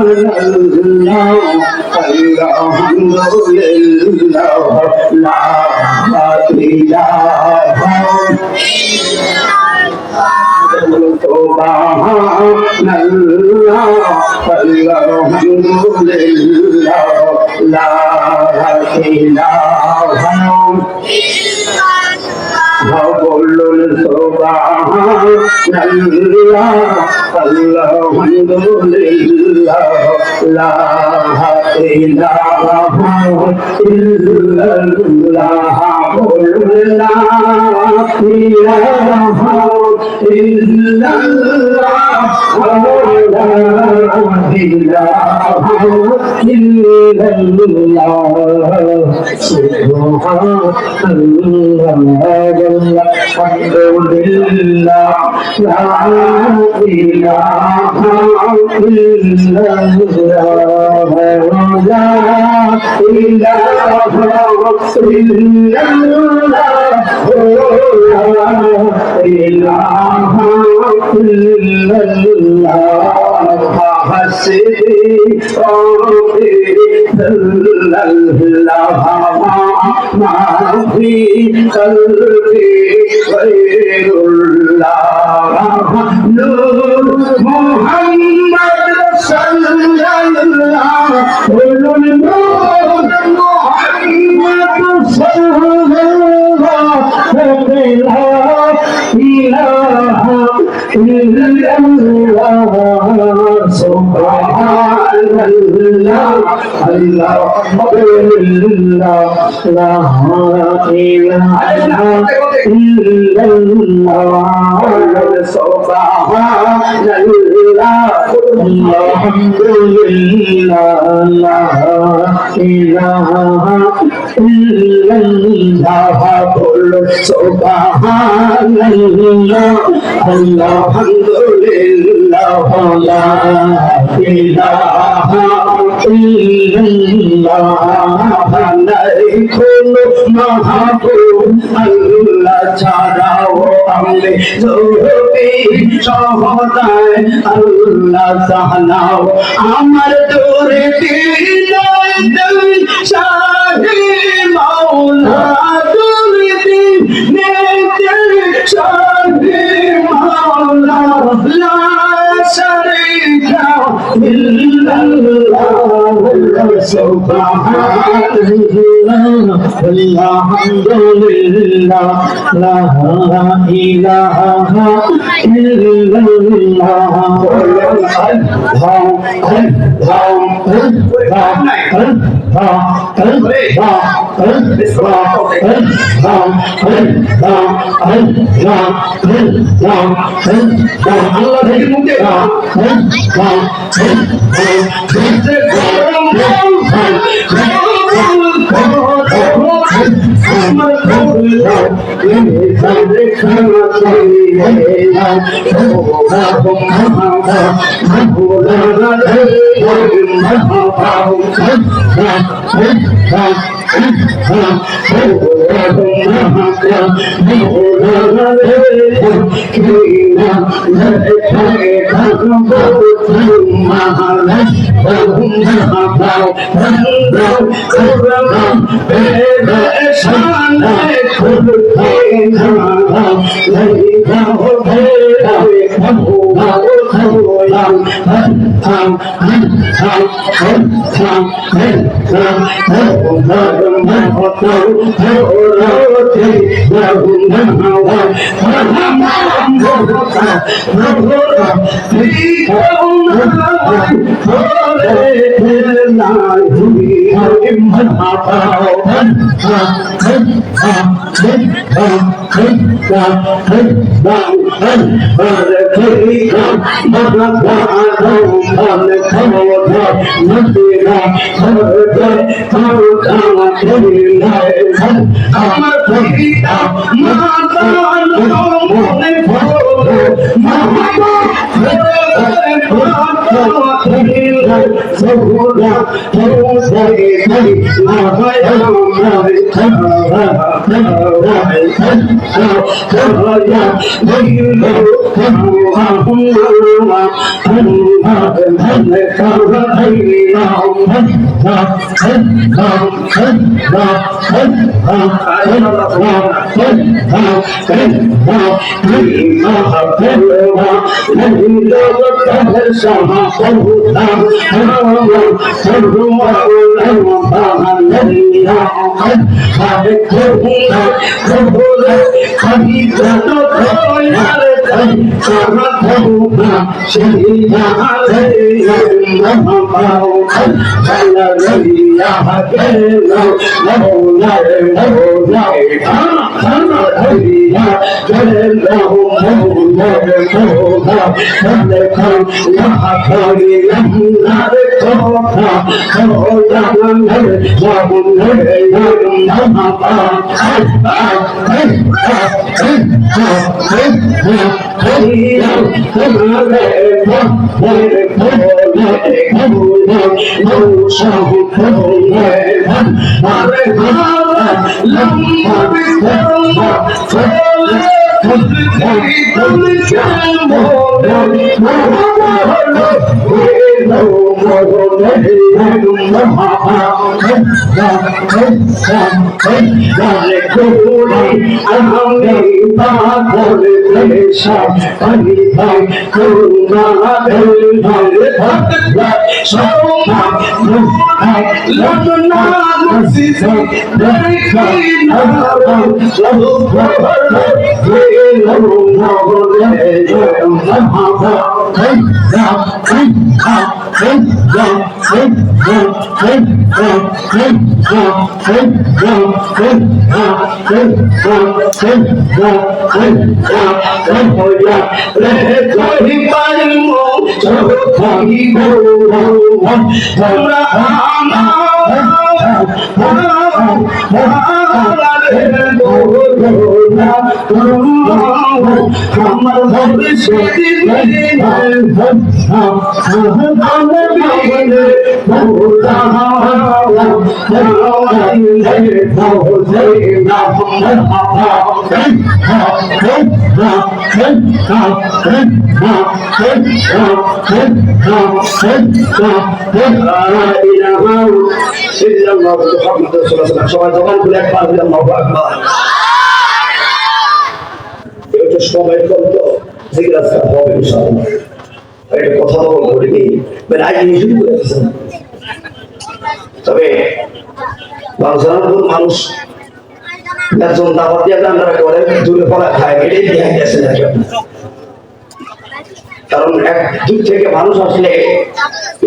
সুবহানাল্লাহ আলহামদুলিল্লাহ লা ইলাহা সুবহানাল্লাহ আলহামদুলিল্লাহ লা ইলাহা বলুন সুবহানাল্লাহ আলহামদুলিল্লাহ লা ইলাহা ইল্লাল্লাহ বলুন লা ইলাহা ইল্লাল্লাহ লা ইলাহা ইল্লাল্লাহ সুবহানাল্লাহ আলহামদুলিল্লাহ লা ইলাহা ইল্লাল্লাহ লা ইলাহা ইল্লাল্লাহ হাসবি রব্বি জাল্লাল্লাহ মা ফি কলবি গায়রুল্লাহ নূর মুহাম্মদ সাল্লাল্লাহ নূর মুহাম্মদ সাল্লাল্লাহ লা ইলাহা ইল্লাল্লাহ সুবহানাল্লাহ আলহামদুলিল্লাহ লা ইলাহা ইল্লাল্লাহ সুবহানাল্লাহ আলহামদুলিল্লাহ লা ইলাহা ইল্লাল্লাহ বলো সুবহানাল্লাহ আলহামদুলিল্লাহ লা ইলাহা ইল্লাল্লাহ নাই কোনো মাহবুব আল্লাহ ছাড়াও আমি যদি সহদায় আল্লাহ জানাও আমার দূরে দিল শাহি মাওলা দূরে দিল শাহি মাওলা লা শারীকা ইল্লাল্লাহ সুবহানাল্লাহ আলহামদুলিল্লাহ লা ইলাহা ইল্লাল্লাহ সবাই জবান খুলে একবার আল্লাহু আকবার। এটা সময় কম তো জিকির আজকার হবে ইনশাআল্লাহ। এটা কথা বলিনি মানে আগে শুরু করে দিয়েছেন। তবে মানুষ একজন দাওয়াত দিয়ে আমরা করে দূরে পড়া খায় এটাই দিয়ে গেছে নাকি কারণ এক দূর থেকে মানুষ আসলে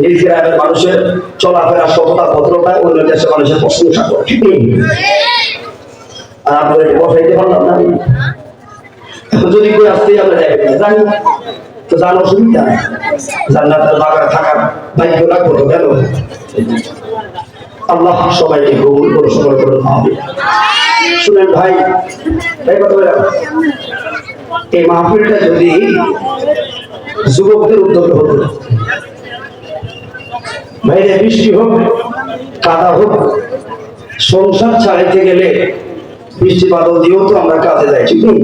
এই গ্রামের মানুষের চলাফেরা সততা ভদ্রতা অন্য দেশের মানুষের প্রশংসা করে ঠিক নেই আর আমরা এটা বসাইতে পারলাম না এখন যদি কেউ আসতেই আমরা যাই জানি তো জানো অসুবিধা জান্নাতের বাগানে থাকার দায়িত্ব রাখবো তো কেন আল্লাহ সবাইকে কবুল করে সবাই করে হবে শুনেন ভাই তাই কথা বললাম এই মাহফিলটা যদি যুবকদের উদ্যোগে হতো বাইরে বৃষ্টি হোক কাদা হোক সংসার ছাড়াইতে গেলে বৃষ্টি বাদল দিয়েও তো আমরা কাজে যাই ঠিক নেই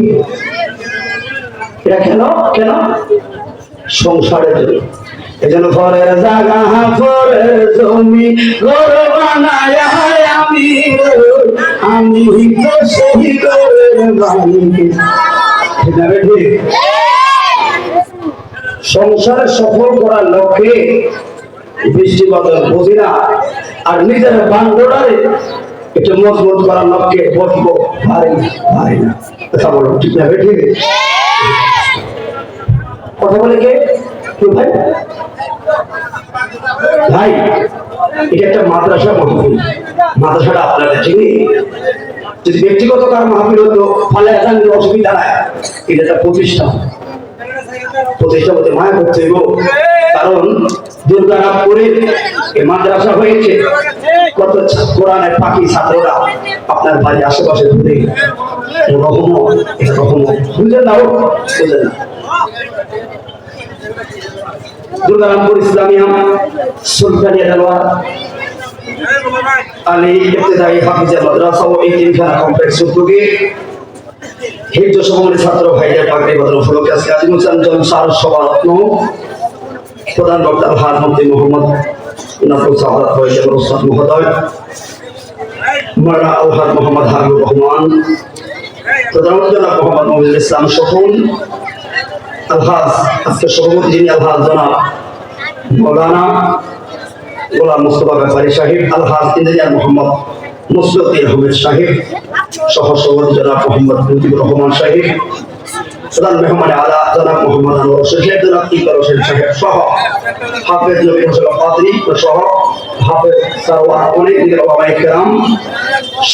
এটা কেন কেন সংসারের জন্য এই জন্য ঘরের জায়গা ঘরের জমি ঘর বানায় আমি আমি তো সেই ঘরের মালিক সংসারে সফল করার লক্ষ্যে বৃষ্টি বাদল বুঝি না আর নিজের বান্ধবরে একটু মজবুত করার লক্ষ্যে বসবো পারি না কথা বলো ঠিক না ঠিক কথা বলে কে ভাই ভাই এটা একটা মাদ্রাসা মাহফিল মাদ্রাসাটা আপনাদের ঠিক যদি ব্যক্তিগত কার মাহফিল হতো ফলে অসুবিধা নাই এটা একটা প্রতিষ্ঠান হতে মায়া করছে গো কারণ দুর্গারামপুরে এই মাদ্রাসা হয়েছে কত কোরআনের পাখি ছাত্ররা আপনার বাড়ির আশেপাশে ঘুরে বুঝলেন না বুঝলেন না দুর্গারামপুর ইসলামিয়া সুলতানিয়া দেওয়ার আলী ইবতেদায়ী হাফিজা মাদ্রাসা ও এই তিনখানা কমপ্লেক্স উদ্যোগে হিন্দু সমাজের ছাত্র ভাইদের পাগড়ি বদল উপলক্ষে আজকে আজিমুল জলসার সভারত্ন প্রধান বক্তা আলহাজ মুফতি মোহাম্মদ নাসরুল সাদাত ফয়সাল ওস্তাদ মহোদয়, মাওলানা আলহাজ মোহাম্মদ হাবিবুর রহমান, প্রধান জনাব মোহাম্মদ মমিনুল ইসলাম শকুন, আলহাজ আজকে সভাপতি যিনি আলহাজ জনাব মাওলানা গোলাম মুস্তফা ব্যাপারী সাহেব, আলহাজ ইঞ্জিনিয়ার মোহাম্মদ মুসলিউদ্দিন আহমেদ সাহেব, সহ সভাপতি জনাব মোহাম্মদ মুজিবুর রহমান সাহেব, প্রধান মেহমান আলা জনাব মোহাম্মদ আনোয়ার হোসেন, জনাব ইকবাল হোসেন সাহেব সহ হাফেজ নবী হোসেন কাদরি সহ হাফেজ সারওয়ার অনেক ওলামায়ে কেরাম,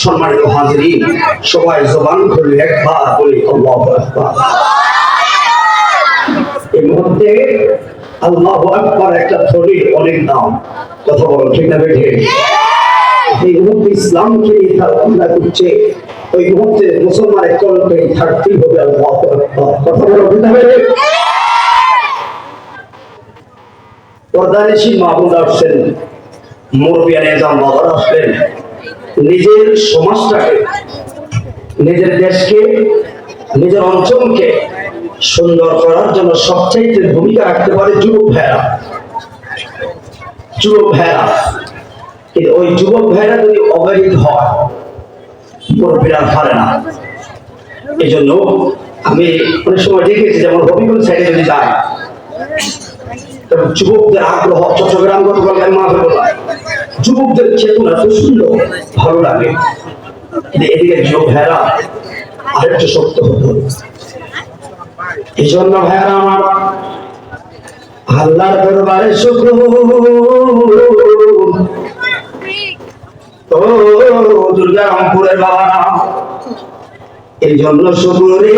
সম্মানিত হাজিরিন, সবাই জবান খুলে একবার বলি আল্লাহু আকবার। এই মুহূর্তে আল্লাহু আকবার একটা ধ্বনির অনেক দাম, কথা বলো ঠিক না বেঠে? এই মুহূর্তে ইসলামকে তার অন্যায় করছে, ওই মুহূর্তে মুসলমানের কলকে থাকতেই হবে আল্লাহু আকবার, কথা বলো ঠিক না বেঠে? পর্দানিশী মাহবুব আসছেন, মুরব্বিয়ান এজাম বাবার আসলেন, নিজের সমাজটাকে, নিজের দেশকে, নিজের অঞ্চলকে সুন্দর করার জন্য সবচাইতে ভূমিকা রাখতে পারে যুবক ভাইরা। যুবক ভাইরা, কিন্তু ওই যুবক ভাইরা যদি অবহেলিত হয় মুরব্বিরা পারে না। এই জন্য আমি অনেক সময় দেখেছি, যেমন হবিগঞ্জ সাইডে যদি যায়, যুবকদের আগ্রহ, চট্টগ্রাম গতকাল মাঠে বলা যুবকদের চেতনা এত সুন্দর, ভালো লাগে। এদিকে যুবক ভাইরা আরেকটু শক্ত হতো। এই জন্য ভাইরা আমার, আল্লাহর দরবারে শুকর, ও দুর্গা রামপুরের বাবারা, এই জন্য শুকরে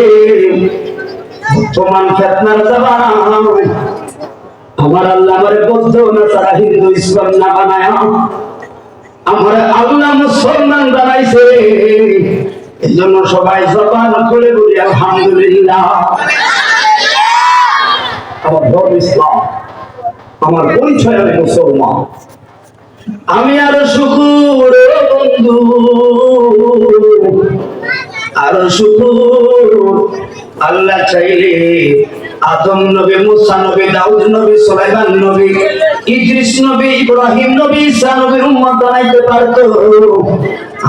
বর্তমান ফেতনার জামানা আমার আল্লাহ আমারে বৌদ্ধ না তারা হিন্দু ইসলাম না বানায়, আমার আল্লাহ মুসলমান বানাইছে। এই জন্য সবাই জবান খুলে বলি আলহামদুলিল্লাহ। আমার ধর্ম ইসলাম, আমার পরিচয় আমি মুসলমান। আমি আরো শুকুর বন্ধু, আরো শুকুর আল্লাহ চাইলে আদম নবী, মুসা নবী, দাউদ নবী, সুলাইমান নবী, ইদ্রিস নবী, ইব্রাহিম নবী, ঈসা নবীর উম্মত বানাইতে পারতো।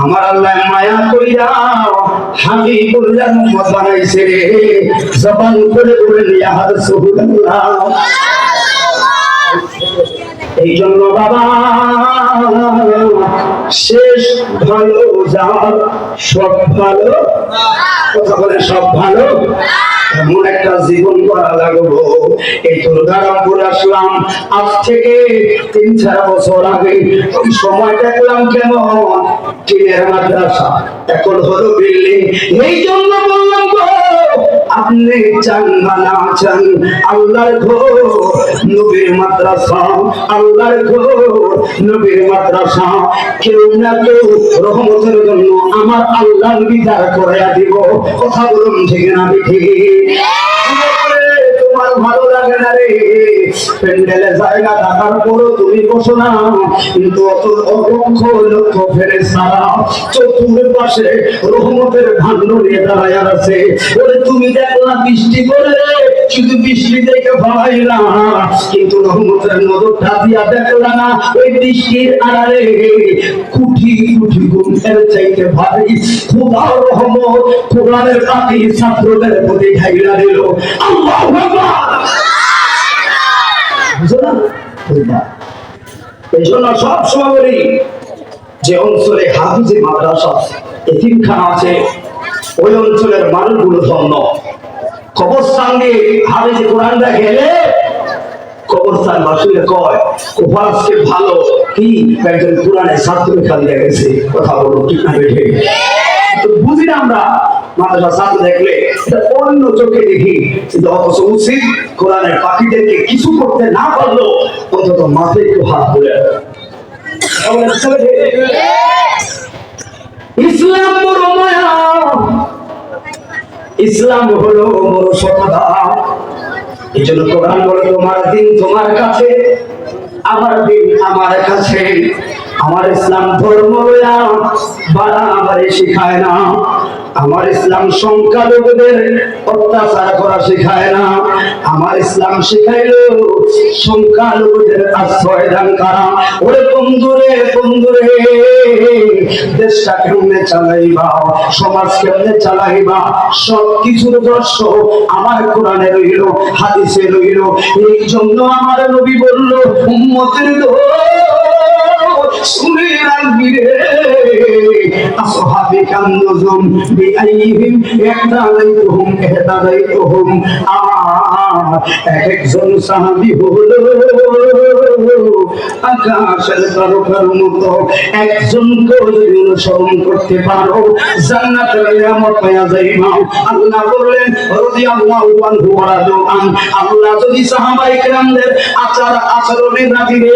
আমার আল্লাহ মায়া কইরা হাবিবুল্লাহ উম্মত বানাইছে রে। জবান করে বলেন ইয়া রাসূলুল্লাহ। এই জন্য বাবা, শেষ ভালো যার সব ভালো, কথা বলে সব ভালো, এমন একটা জীবন করা লাগবো। এই দুর্গারামপুর আসলাম আজ থেকে ৩-৪ বছর আগে। ওই সময় দেখলাম কেমন টিনের মাদ্রাসা, এখন হলো বিল্ডিং। এই জন্য বললাম গো, আপনি চান বা না চান, আল্লাহর ঘর নবীর মাদ্রাসা, আল্লাহর ঘর নবীর মাদ্রাসা। কেউ না কেউ রহমতের জন্য আমার আল্লাহ বিচার করে দিব। কথা বলুন ঠিক না ঠিক? তোমার ভালো লাগে না রে, প্যান্ডেলে জায়গা থাকার পরও তুমি বসো না, কিন্তু অত অপক্ষ লক্ষ ফেরেশতারা চতুর্পাশে রহমতের ভান্ড নিয়ে দাঁড়ায় আছে। ওরে তুমি দেখলা বৃষ্টি করে, শুধু বৃষ্টি দেখে ভাই না, কিন্তু রহমতের নজরটা দিয়া দেখলা না, ওই বৃষ্টির আড়ালে কুঠি কুঠি গুণের চাইতে ভাই খোদার রহমত কোরআনের পাখি ছাত্রদের প্রতি ঢাইলা দিল। আল্লাহু আকবার। এই জন্য সবসময় বলি, যে অঞ্চলে হাফিজে মাদ্রাসা, এতিমখানা আছে, ওই অঞ্চলের মানুষগুলো ধন্য। কবরস্থান দিয়ে হাফিজে কোরআনটা গেলে কবরস্থান বাসীরা কয় কোফাসকে ভালো কি একজন কোরআনের ছাত্র খালি গেছে। কথা বলো ঠিক না বেঠে? তো বুঝি না আমরা, মাদ্রাসা ছাত্র দেখলে অন্য চোখে দেখি, কিন্তু অথচ উচিত কোরআনের পাখিদেরকে কিছু করতে না পারলো অন্তত মাথায় একটু হাত তুলে। ইসলাম বড় মায়া, ইসলাম হলো বড় সততা। এই জন্য কোরআন বলে তোমার দিন তোমার কাছে, আমার দিন আমার কাছে। আমার ইসলাম ধর্ম বাড়াবাড়ি শিখায় না, আমার ইসলাম সংখ্যালঘুদের অত্যাচার করা শেখায় না, আমার ইসলাম শেখাইলো সংখ্যালঘুদের আশ্রয় দান করা। ওরে বন্ধুরে বন্ধুরে, দেশটা কেমনে চালাইবা, সমাজ কেমনে চালাইবা, সব কিছুর দর্শ আমার কোরআনে রইল, হাদিসে রইল। এই জন্য আমার নবী বলল, উম্মতের দোষ শুনে রাখবি রে, আসহাবে কান্নুজুম বিআইহিম ইহতাদাইতুহুম ইহতাদাইতুহুম। আমার একজন সাহাবী হলো আকাশের তারকার মতো, একজনকে যদি অনুসরণ করতে পারো জান্নাতের নিয়ামত পাওয়া যাইবা। আল্লাহ বললেন রাদিয়াল্লাহু আনহু ওয়া রাদু আন, আল্লাহ যদি সাহাবায়ে কেরামদের আচরণে না দিবে,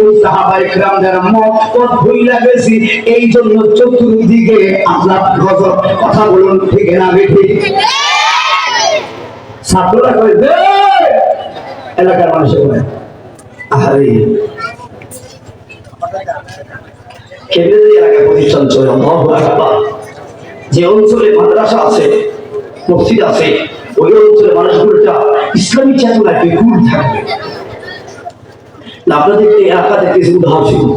ওই সাহাবায়ে কেরামদের মত পথ ভুইলা গেছি, এই জন্য চতুর্দিকে আল্লাহ গজব। কথা বলুন ঠিক না বেঠিক? ছাত্ররা কয় দে, এলাকার মানুষের কয় আরে কেন্দ্রের এলাকায় প্রতিষ্ঠান চলে। আল্লাহু আকবার। যে অঞ্চলে মাদ্রাসা আছে, মসজিদ আছে, ওই অঞ্চলের মানুষগুলোটা ইসলামী চেতনায় বিপুল থাকবে না। আপনাদের এই এলাকা থেকে উদাহরণ শুনুন,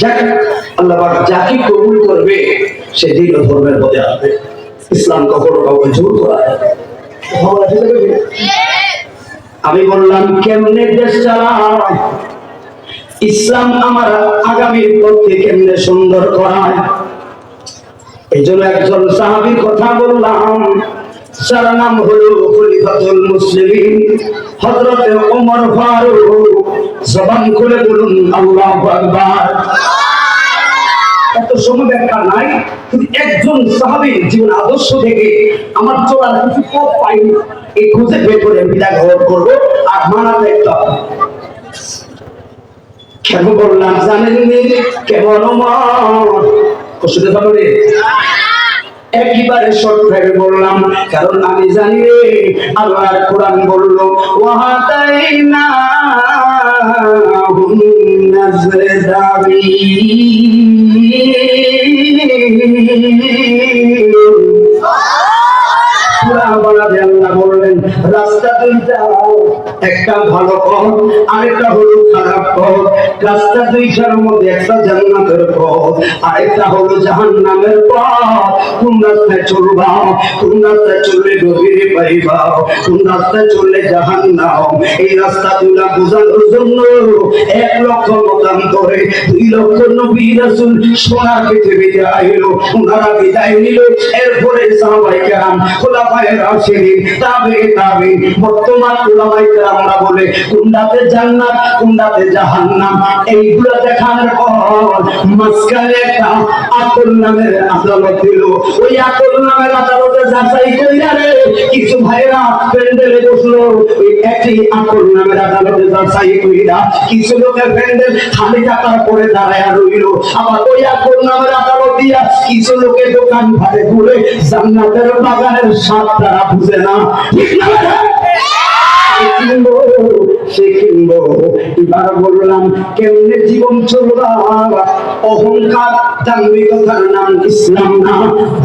যাকে আল্লাহ পাক যাকে কবুল করবে সে দীন ধর্মের পথে আসবে। ইসলাম কখনো কাউকে জোর করা যায় না। আমি বললাম কেমনে দেশ চালায় ইসলাম, আমার আগামীর পথকে কেমনে সুন্দর করায়। এই জন্য একজন সাহাবীর কথা বললাম, যার নাম হলো খলিফাতুল মুসলিমিন হযরত ওমর ফারুক। জবান খুলে বলুন আল্লাহু আকবার। এত সময় ব্যাখ্যা নাই, কিন্তু একজন সাহাবীর জীবন আদর্শ থেকে আমার চলার কিছু পথ পাইনি, এই খুঁজে বের করে বিদায় গ্রহণ করবো আর মানা দেখতে হবে। কেন বললাম জানেননি? কেমন কষ্টে পাবে একেবারে শর্ট ভাবে বললাম, কারণ আমি জানি রে আল্লাহর কোরআন বললো ওয়াহাদাইনা নাজদাবি। আল্লাহ বললেন রাস্তা দুইটা, একটা ভালো পথ আরেকটা হলো খারাপ পথ। রাস্তা দুইটার মধ্যে একটা জান্নাতের পথ আরেকটা হলো জাহান্নামের পথ। কোন রাস্তায় চলবা, কোন রাস্তায় চললে গভীরে পাইবা, কোন রাস্তায় চললে জাহান্নাম, এই রাস্তা দুইটা বোঝানোর জন্য 1 লক্ষ মতান্তরে 2 লক্ষ নবী রাসূল সোনার পৃথিবীতে আইলো। ওনারা বিদায় নিল, এরপরে সাহাবায়ে কেরাম, খোলাফায়ে রাশিদিন, তাবেঈন, বর্তমান উলামায়ে কেরামরা বলে কোনটাতে জান্নাত কোনটাতে জাহান্নাম, এইগুলো দেখানোর পর মাঝখানে একটা আকল নামের আদালত দিল। ওই আকল নামের আদালতে যাচাই কইরা রে কিছু ভাইরা প্যান্ডেলে বসলো, ওই একই আকল নামের আদালতে যাচাই কইরা কিছু লোকের প্যান্ডেল খালি টাকার পরে দাঁড়ায় রইল। আবার ওই আকল নামের আদালত দিয়া কিছু লোকের দোকান ভাড়ে ঘুরে জান্নাতের বাগানের স্বাদ তারা বুঝে না। ঠিক না? এবার বললাম কেমনে জীবন চলবা। অহংকার দাম্ভিকতার নাম ইসলাম না,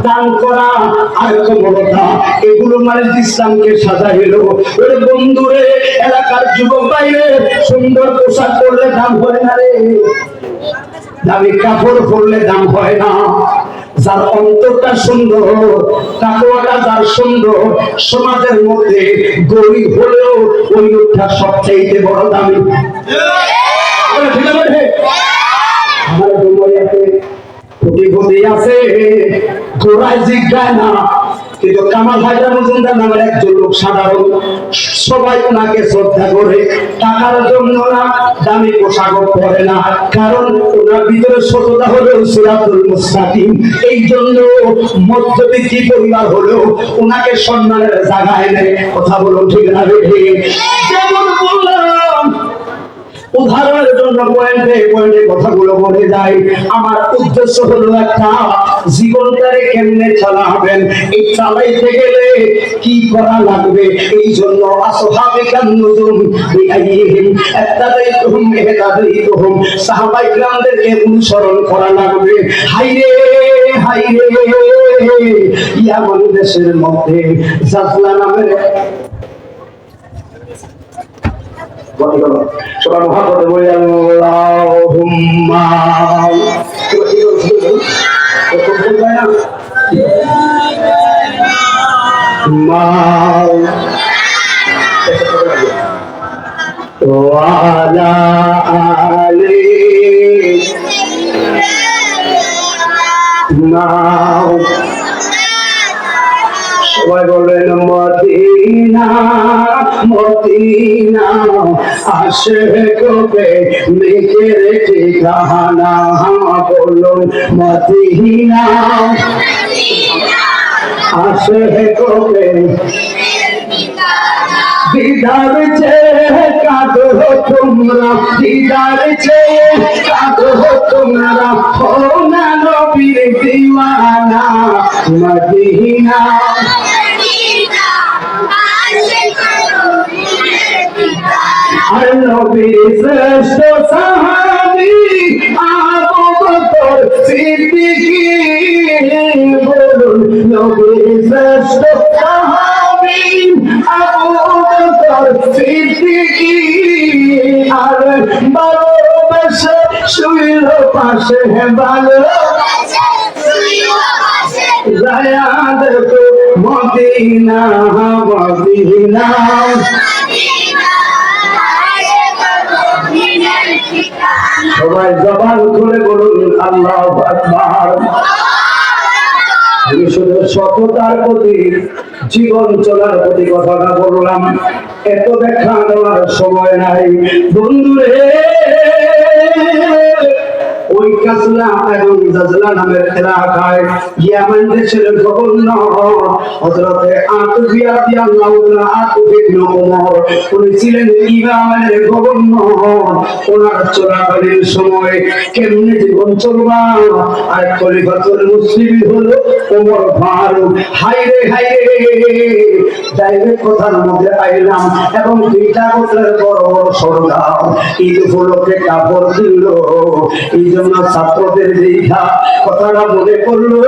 দান করা আর কোমলতা, এগুলো মানে ইসলামকে সাজাইলো। ওরে বন্ধুরে, এলাকার যুবক বাইরে সুন্দর পোশাক পরলে দাম হয় না রে, দামি কাপড় পরলে দাম হয় না। যার অন্তরটা সুন্দর, তাকওয়াটা যার সুন্দর, সমাজের মধ্যে গরিব হলেও ওই লোকটা সবচেয়ে বড় দামি। আমার দুনিয়াতে কোটি আছে, গোড়ায় জিজ্ঞায় না, কিন্তু কামাল হায়দার মজুমদার নামের একজন লোক সাধারণ, সবাই ওনাকে শ্রদ্ধা করে, টাকার জন্য না, দামি পোশাক পরে না, কারণ ওনার ভিতরে সততা হলো সিরাতুল মুস্তাকিম। এই জন্য মধ্যবিত্ত পরিবার হলেও ওনাকে সম্মানের জায়গায় নেই। কথা বলুন ঠিক না বেঠিক? যেমন বললাম উদাহরণের জন্য পয়েন্টে কথাগুলো বলে যায়। আমার উদ্দেশ্য হলো একটা, জীবনটারে কেমনে চালাবেন, এই চালাইতে গেলে কি করা লাগবে। এই জন্য আসহাবে কান্নুজুম বিআইহিম ইহতাদাইতুহুম ইহতাদিতুহুম, সাহাবায়ে কিরামদেরকে অনুসরণ করা লাগবে। হায়রে হায়রে, ইয়ামান দেশের মধ্যে জাজলা নামের সবার মহাপদে বলে আল্লাহুম্মা ওয়ালা আলি মাও, সবাই বলেন মদিনা মদিনা, আসে কবে মেঘের ঠিকানা, বলুন মদিনা আসে কবে, দিদার চেয়ে কাঁদো তোমরা, দিদার চেয়ে কাঁদো তোমরা, হো না নবীর দিওয়ানা, মদিনা আর নবীর শ্রেষ্ঠ সাহাবী আবু বকর সিদ্দিকী, বলুন নবীর শ্রেষ্ঠ সাহাবী আবু বকর সিদ্দিকী, আর ভালোবেসে শুইল পাশে, ভালোবেসে শুইল পাশে, যায়া দেখো মদিনা মদিনা। সবাই জবান খুলে বলুন আল্লাহু আকবার। আমি শুধু সততার প্রতি, জীবন চলার প্রতি কথাটা বললাম, এত ব্যাখ্যা দেওয়ার সময় নাই বন্ধুরে। ওই কাসলা এবং জাজলা নামের এলাকায় ইয়ামান দেশের গভর্নর হযরতে আতুফিয়া রাদিয়াল্লাহু তাআলা আতুফ ইবনে উমর, উনি ছিলেন ইরানের গভর্নর। ওনার চলাকালীন সময় কেমনে জীবন চলবা, আর খলিফাতুল মুসলিমিন হলো ওমর ফারুক। হায়রে হায়রে, ডাইরেক্ট কথার মধ্যে আইলাম, এবং দুইটা গোত্রের বড় বড় সরদার ঈদ উপলক্ষে কাপড় দিল। এই জন্য ছাত্রদের দেখা কথাটা মনে করলো,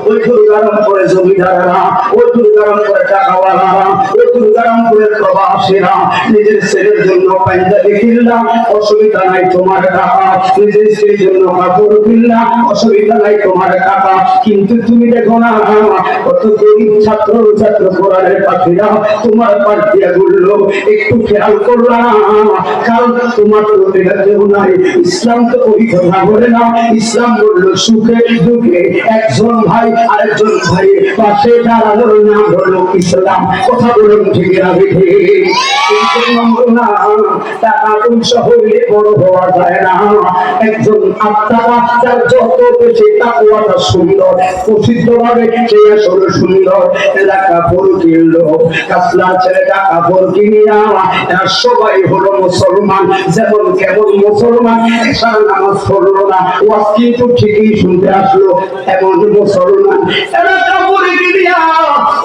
ওই দুর্গারাম করে জমিদারেরা, ওই দুর্গারাম করে টাকাওয়ালারা, ওই দুর্গারাম করে প্রবাসীরা নিজের ছেলের জন্য পাঞ্জাবি কিনলাম, অসুবিধা নাই তোমার টাকা, নিজের স্ত্রীর জন্য কাপড় কিনলাম, অসুবিধা নাই তোমার টাকা। কিন্তু তুমি দেখো না, কত গরিব ছাত্র ছাত্র কোরআনের পাখিরা তোমার পাশ দিয়ে ঘুরলো, একটু খেয়াল করলাম, কাল তোমার তো কেউ নাই। ইসলাম তো ওই কথা বলে না, ইসলাম বললো সুখে দুঃখে একজন ভাই আরেকজন ভাই পাশে দাঁড়ানোর নাম হলো ইসলাম। কথা বলুন ঠিক না বেঠে? টাকা পয়সা হইলে বড় হওয়া যায় না। একজন আত্মা যার যত বেশি তাকওয়াটা সুন্দর, প্রসিদ্ধ ভাবে সে আসলে সুন্দর। এলাকা পড়ু কিনলো, কাসলার ছেলেটা কাপড় কিনিয়া সবাই হলো মুসলমান। যেমন কেমন মুসলমান, এসার নামাজ পড়লো না, ওয়াজ কিন্তু ঠিকই শুনতে আসলো, এমন মুসলমান। এরা কাপড় কিনিয়া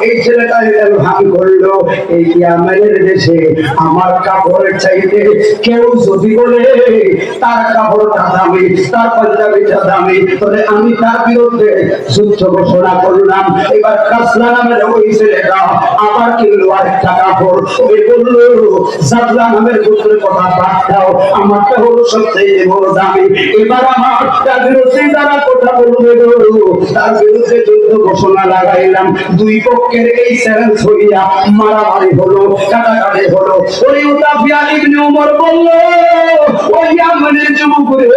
এই ছেলেটা ভাঙ করলো। এই ইয়ামানের দেশে আমার কাপড়ের চাইতে কেউ যদি বলে তার কাপড়টা দামি, তার পাঞ্জাবিটা দামি, তাহলে আমি তার বিরুদ্ধে যুদ্ধ ঘোষণা করলাম। এবার কাসলা নামের ওই ছেলেটা আবার কিনলো আরেকটা কাপড়। ওই বললো জাজলা নামের গোত্রের কথা বাদ দাও, আমারটা হলো সবচেয়ে বড় দামি। এবার আমার তার বিরুদ্ধে যারা কথা বলবে তার বিরুদ্ধে যুদ্ধ ঘোষণা লাগাইলাম। দুই পক্ষের এই চ্যালেঞ্জ হইয়া মারামারি হলো, কাটাকাটি হলো। ওই উতাফিয়া ইবনে উমর বলল, ওই ইয়ামানের যুবক রে,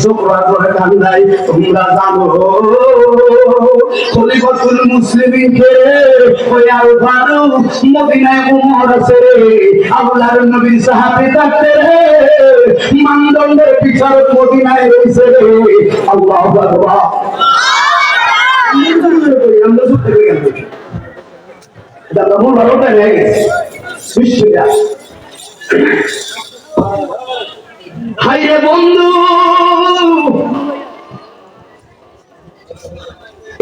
চোখরা করে কান্দাই, তোমরা জানো খলিফাতুল মুসলিমিন কে? ওই আল ফারুক মদিনায় উমর আছে রে, আল্লাহর নবীর সাহাবী থাকতে রে, মানদণ্ডের বিচারক মদিনায় রয়েছে রে। আল্লাহু আকবার। আমরা সত্যি করে গেলাম, এটা মূল ভালোটা নেই সুস্থতা। হায়রে বন্ধু,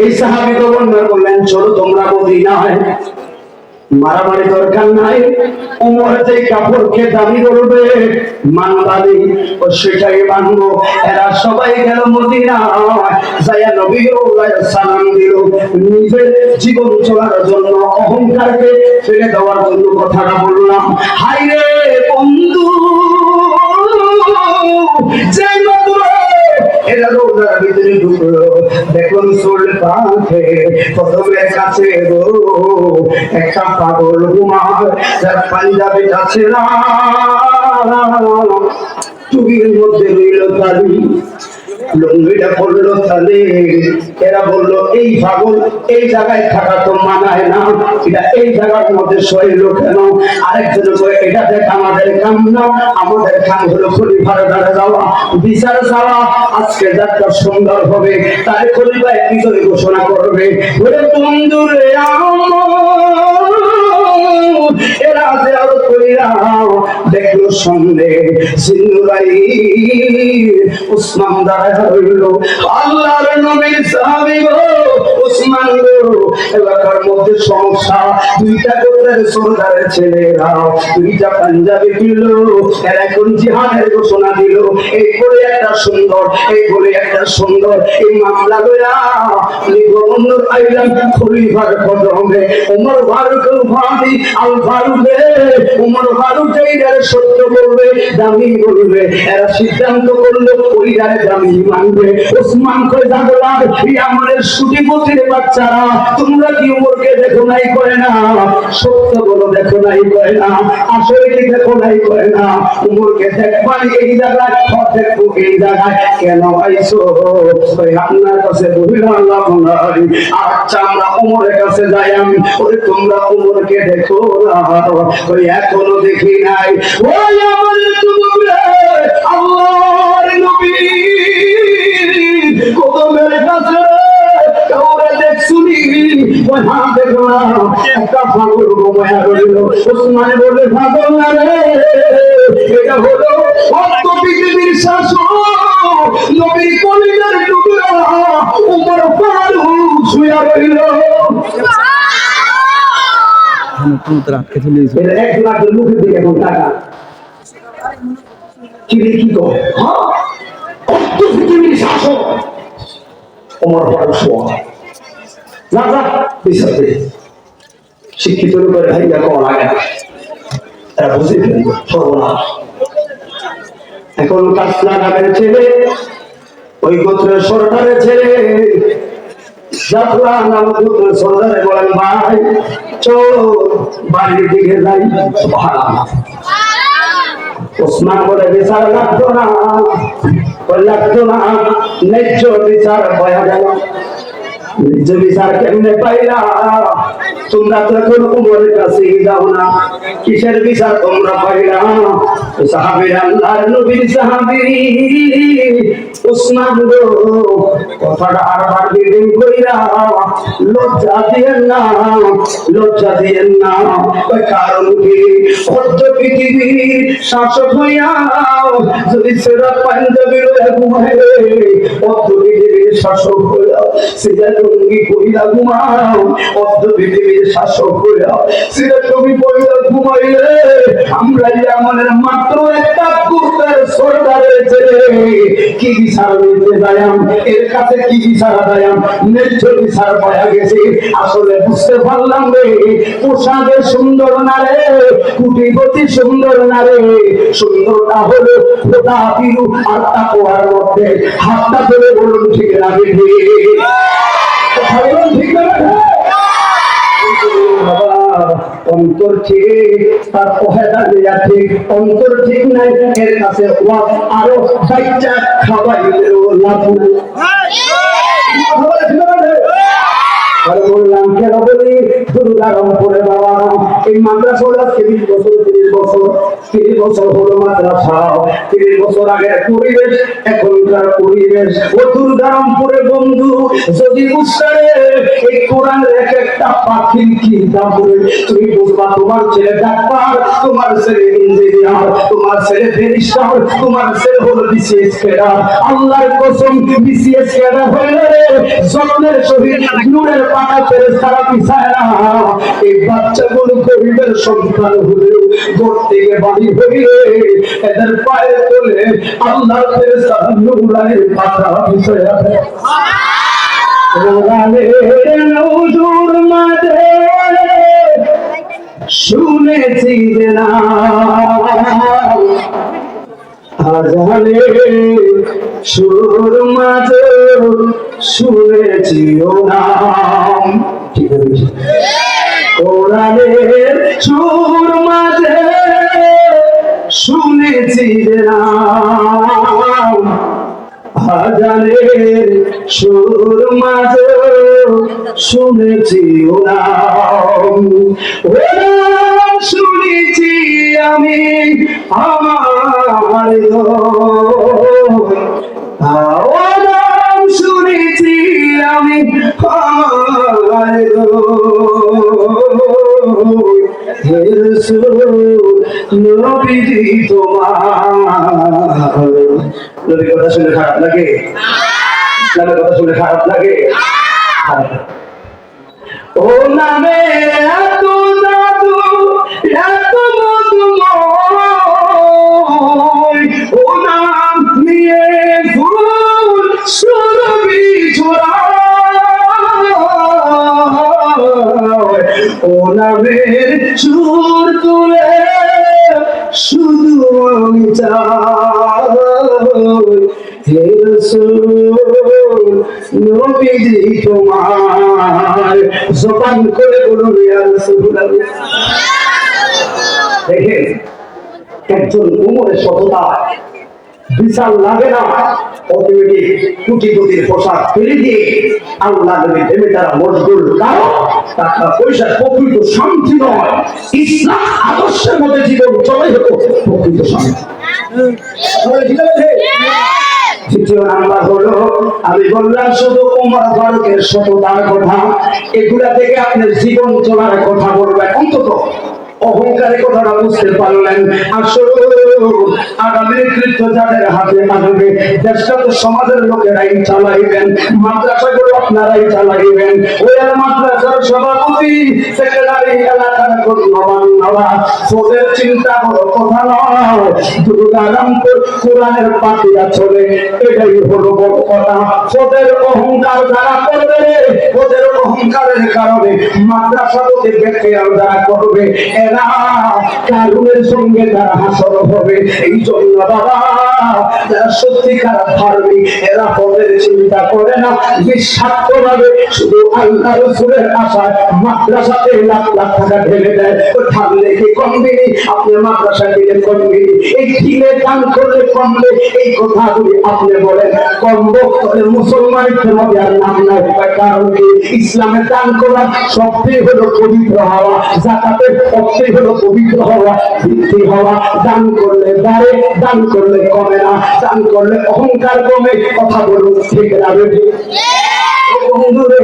এই সাহাবী গভর্নর বললেন চলো তোমরা মদিনায়। মারামারি দরকার নাই। উমর যে কাপড়কে দাবি করবে মানবানি ও সেটাই মানবো। এরা সবাই গেল মদিনা, যাইয়া নবী সালাম দিল। নিজের জীবন চলার জন্য অহংকারকে ফেলে দেওয়ার জন্য কথাটা বললাম। হাই রে বন্ধু, যে মাত্র এরা রোজার ভিতরে ঢুকলো, দেখুন সোল পাখে কদমের কাছে গো একটা পাগল ঘুমার, যার পাঞ্জাবি আছে না টুবির মধ্যে রইল তালি, লুঙ্গিটা পড়লো তালে। এরা বললো এই পাগল এই জায়গায় থাকা তো মানায় না, এটা এই জায়গার মধ্যে শৈল কেন? আরেকজন এটা দেখ আমাদের কাম না, আমাদের কাম হলো খলিফার দ্বারা যাওয়া, বিচার চাওয়া। আজকে যাত্রা সুন্দর হবে, তাই খলিফায় বিজয় ঘোষণা করবে। ওরে বন্ধুরে এরা যে আরো কইরা দেখলো সন্দেহ সিন্ধুরাই উসমান দাঁড়ায় হইল। আল্লাহর নবীর সাহাবী গো উসমান গো, এলাকার মধ্যে সমস্যা। দুইটা গোত্রের সর্দারের ছেলেরা দুইটা পাঞ্জাবি কিনল, এরা এখন জিহাদের ঘোষণা দিল। এই বলে একটা সুন্দর, এই বলে একটা সুন্দর এই মামলা লইয়া গভর্নর আইলাম খলিফার কদমে। ওমর ফারুক ফাদি আল ফারুকে, ওমর ফারুক এইটারে সত্য বলবে, দামি বলবে। এরা সিদ্ধান্ত করলো ওইটারে দামি মানবে। ওসমান কই জাগলা আমাদের সুটিপতির বাচ্চারা, তোমরা কি ওমরকে দেখো নাই করে না? সত্য বলো দেখো নাই করে না? আসলে কি দেখো নাই করে না? ওমরকে দেখবানি এই জায়গায়, দেখবো এই জায়গায়। কেন আইছো? ওই আপনার কাছে বহিলাম নাই। আচ্ছা আমরা ওমরের কাছে যাই। আমি ওই তোমরা ওমরকে দেখো না? ওই এখনো দেখি নাই। ওই আমাদের তোমরা আল্লাহর নবী কদমের কাছে কাউরে দেখছুনি? ওই হ্যাঁ দেখলাম একটা পাগল ঘুমায়া রইল। ওসমান বলে পাগল না রে, এটা হলো অর্থ পৃথিবীর শাসক নবীর কলিজার টুকরা ওমর ফারুক শুয়া রইল। এক লাখ মুখের দিকে এখন টাকা চিনি কি কর পৃথিবীর শাসক ওমর ফারুক শোয়া না না বিষয় শিক্ষিত করে ভাই দেখো লাগে না, এরা বুঝে ফেলবে সর্বনাশ। এখন কাসলা নামের ছেলে ওই গোত্রের সরকারের ছেলে যাত্রা নাম গোত্রের সরকারে বলেন ভাই চল বাড়ির দিকে যাই। ওসমান বলে বিচার লাগতো না, লাগতো না, ন্যায্য বিচার পাওয়া গেল। ন্যায্য বিচার কেমনে পাইলা? তোমরা তো এখন উমরের কাছে যাও না, কিসের বিচার তোমরা পাইলা? সাহাবী আল্লাহর নবীর সাহাবী উসমান গো কথাটা আরবার বিদিন কইরা লজ্জা দিয়েন না, লজ্জা দিয়েন না। ওই কারণ কি অর্ধ পৃথিবীর শাসক হইয়া যদি সেরা পাঞ্জাবি লইয়া ঘুমায়, অর্ধ পৃথিবীর শাসক হইয়া সেটা টঙ্গি কইরা ঘুমাও, অর্ধ পৃথিবীর শাসক হইয়া সেটা টঙ্গি কইরা ঘুমাইলে আমরা আমাদের মাত্র একটা কুকুরের সরকারের ছেলে কি বিচার দিতে যাইম? এর কাছে কি বিচার দেয়াম? ন্যায্য বিচার পাওয়া গেছে। আসলে বুঝতে পারলাম রে পোশাকে সুন্দর না রে, কুটিপতি সুন্দর না রে, সুন্দরটা হলো খোদা বিরু আর তাকওয়ার মধ্যে। হাতটা ধরে বলুন ঠিক না বেঠি? ঠিক না? অন্তর ঠিক তার পহেদা দেয়া ঠিক, অন্তর ঠিক নাই এর কাছে আরো বাচ্চা খাওয়াইলেও লাভ নাই। বললাম কেন বলি দুর্গা রংপুরে বাবা এই মাদ্রাসা হলো 30 বছর 30 বছর হলো মাদ্রাসা। 30 বছর আগের পরিবেশ এখনকার পরিবেশ রামপুরে বন্ধু যদি বুঝতে এই কোরআনের এক একটা পাখির কিতাব তুমি বুঝবা তোমার ছেলে ডাক্তার, তোমার ছেলে ইঞ্জিনিয়ার, তোমার ছেলে ব্যারিস্টার, তোমার ছেলে হলো বিসিএস ক্যাডার। আল্লাহর কসম বিসিএস ক্যাডার হইলে যত্নের সহিত নূরের পাতা ফেরেশতারা পিছায় না। এই বাচ্চাগুলো গরিবের সন্তান হলেও ঘর থেকে বাড়ি হইলে এদের পায়ে তোলে আল্লাহর ফেরেশতারা নূরের পাতা পিছায় রাখে। কোরআনের নূর মাঝে শুনেছি না আজানে সুর মাঝে শুনেছি ও নাম। ঠিক আছে, কোরআনের সুর মাঝে শুনেছি নাম আজানের সুর মাঝে শুনেছি ও নাম। ও নাম শুনেছি আমি আমার ও নাম শুনেছি আমি আমার নবীজি তোমার। নবীর কথা শুনে খারাপ লাগে? ইসলামের কথা শুনে খারাপ লাগে? ও নামে এত জাদু এত মধুময়, ও নাম নিয়ে ফুল সুরভি ছড়ায়, ও নামের সুর তুলে শুধু আমি চাই হে রাসূল নবীজি তোমার। জবান করে বলুন ইয়া রাসূলুল্লাহ। দেখেন একজন উমরের সততা বিশাল লাগে না, অটোমেটিক কোটি কোটির পোশাক ফেলে দিয়ে আল্লাহ নবী প্রেমে তারা মশগুল। কারণ টাকা পয়সার প্রকৃত শান্তি নয়, ইসলাম আদর্শের মধ্যে জীবন চলে হতো প্রকৃত শান্তি। দ্বিতীয় নাম্বার হলো আমি বললাম শুধু ওমর ফারুকের সততার কথা, এগুলা থেকে আপনার জীবন চলার কথা বলবেন। অন্তত অহংকারের কথাটা বুঝতে পারলেন। আসলে আগামী নেতৃত্ব যাদের হাতে আসবে, দেশটা তো সমাজের লোকেরাই চালাইবেন, মাদ্রাসাগুলো আপনারাই চালাইবেন। ওই মাদ্রাসার সভাপতি সেক্রেটারি এলাকার ওদের চিন্তা বড় কথা নয়, দুর্গারামপুর কোরআনের পাঠিয়া চলে, এটাই হলো বড় কথা। ওদের অহংকার যারা করবে, ওদের অহংকারের কারণে মাদ্রাসাকে দেখে যারা করবে, এরা কারুনের সঙ্গে তারা হাসর হবে। এই জন্য বাবা যারা সত্যিকার ধার্মিক এরা পদের চিন্তা করে না, নিঃস্বার্থভাবে শুধু আল্লাহ রাসূলের আশায় মাদ্রাসাতে লাখ লাখ টাকা ঢেলে দেয়। ও ঢাললে কি কমবিনি? আপনি মাদ্রাসা দিলে কমবিনি, এই দিলে দান করলে কমবে, এই কথাগুলি আপনি বলেন কমব, তবে মুসলমানের মধ্যে আর নাম নাই। কারণ কি? ইসলামে দান করা সবচেয়ে হলো পবিত্র হওয়া, যাকাতের সবচেয়ে হলো পবিত্র হওয়া, বৃদ্ধি হওয়া। দান করলে বাড়ে, দান করলে কমে না, দান করলে অহংকার কমে। কথা বলুন ঠিক না? বন্ধুরে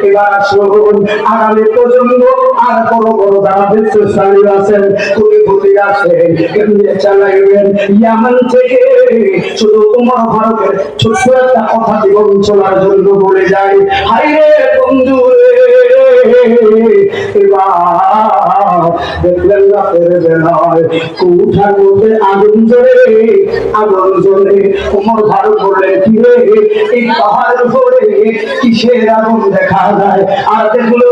এবার আসুন আগামী প্রজন্ম আর বড় বড় যারা বিশ্বস্থানী আছেন, কোটিপতি আছেন, কেমনে চালাইবেন? ইয়ামান থেকে শুধু ওমর ফারুকের ছোট্ট একটা কথা জীবন চলার জন্য বলে যায়। হাই রে বন্ধু রে, এবার দেখলেন না ফেরবে নয়, কুঠার মধ্যে আগুন জ্বলে, আগুন জ্বলে। ওমর ফারুক বললেন কি রে, এই পাহাড়ের উপরে কিসের আগুন দেখা যায়? আর দেখলো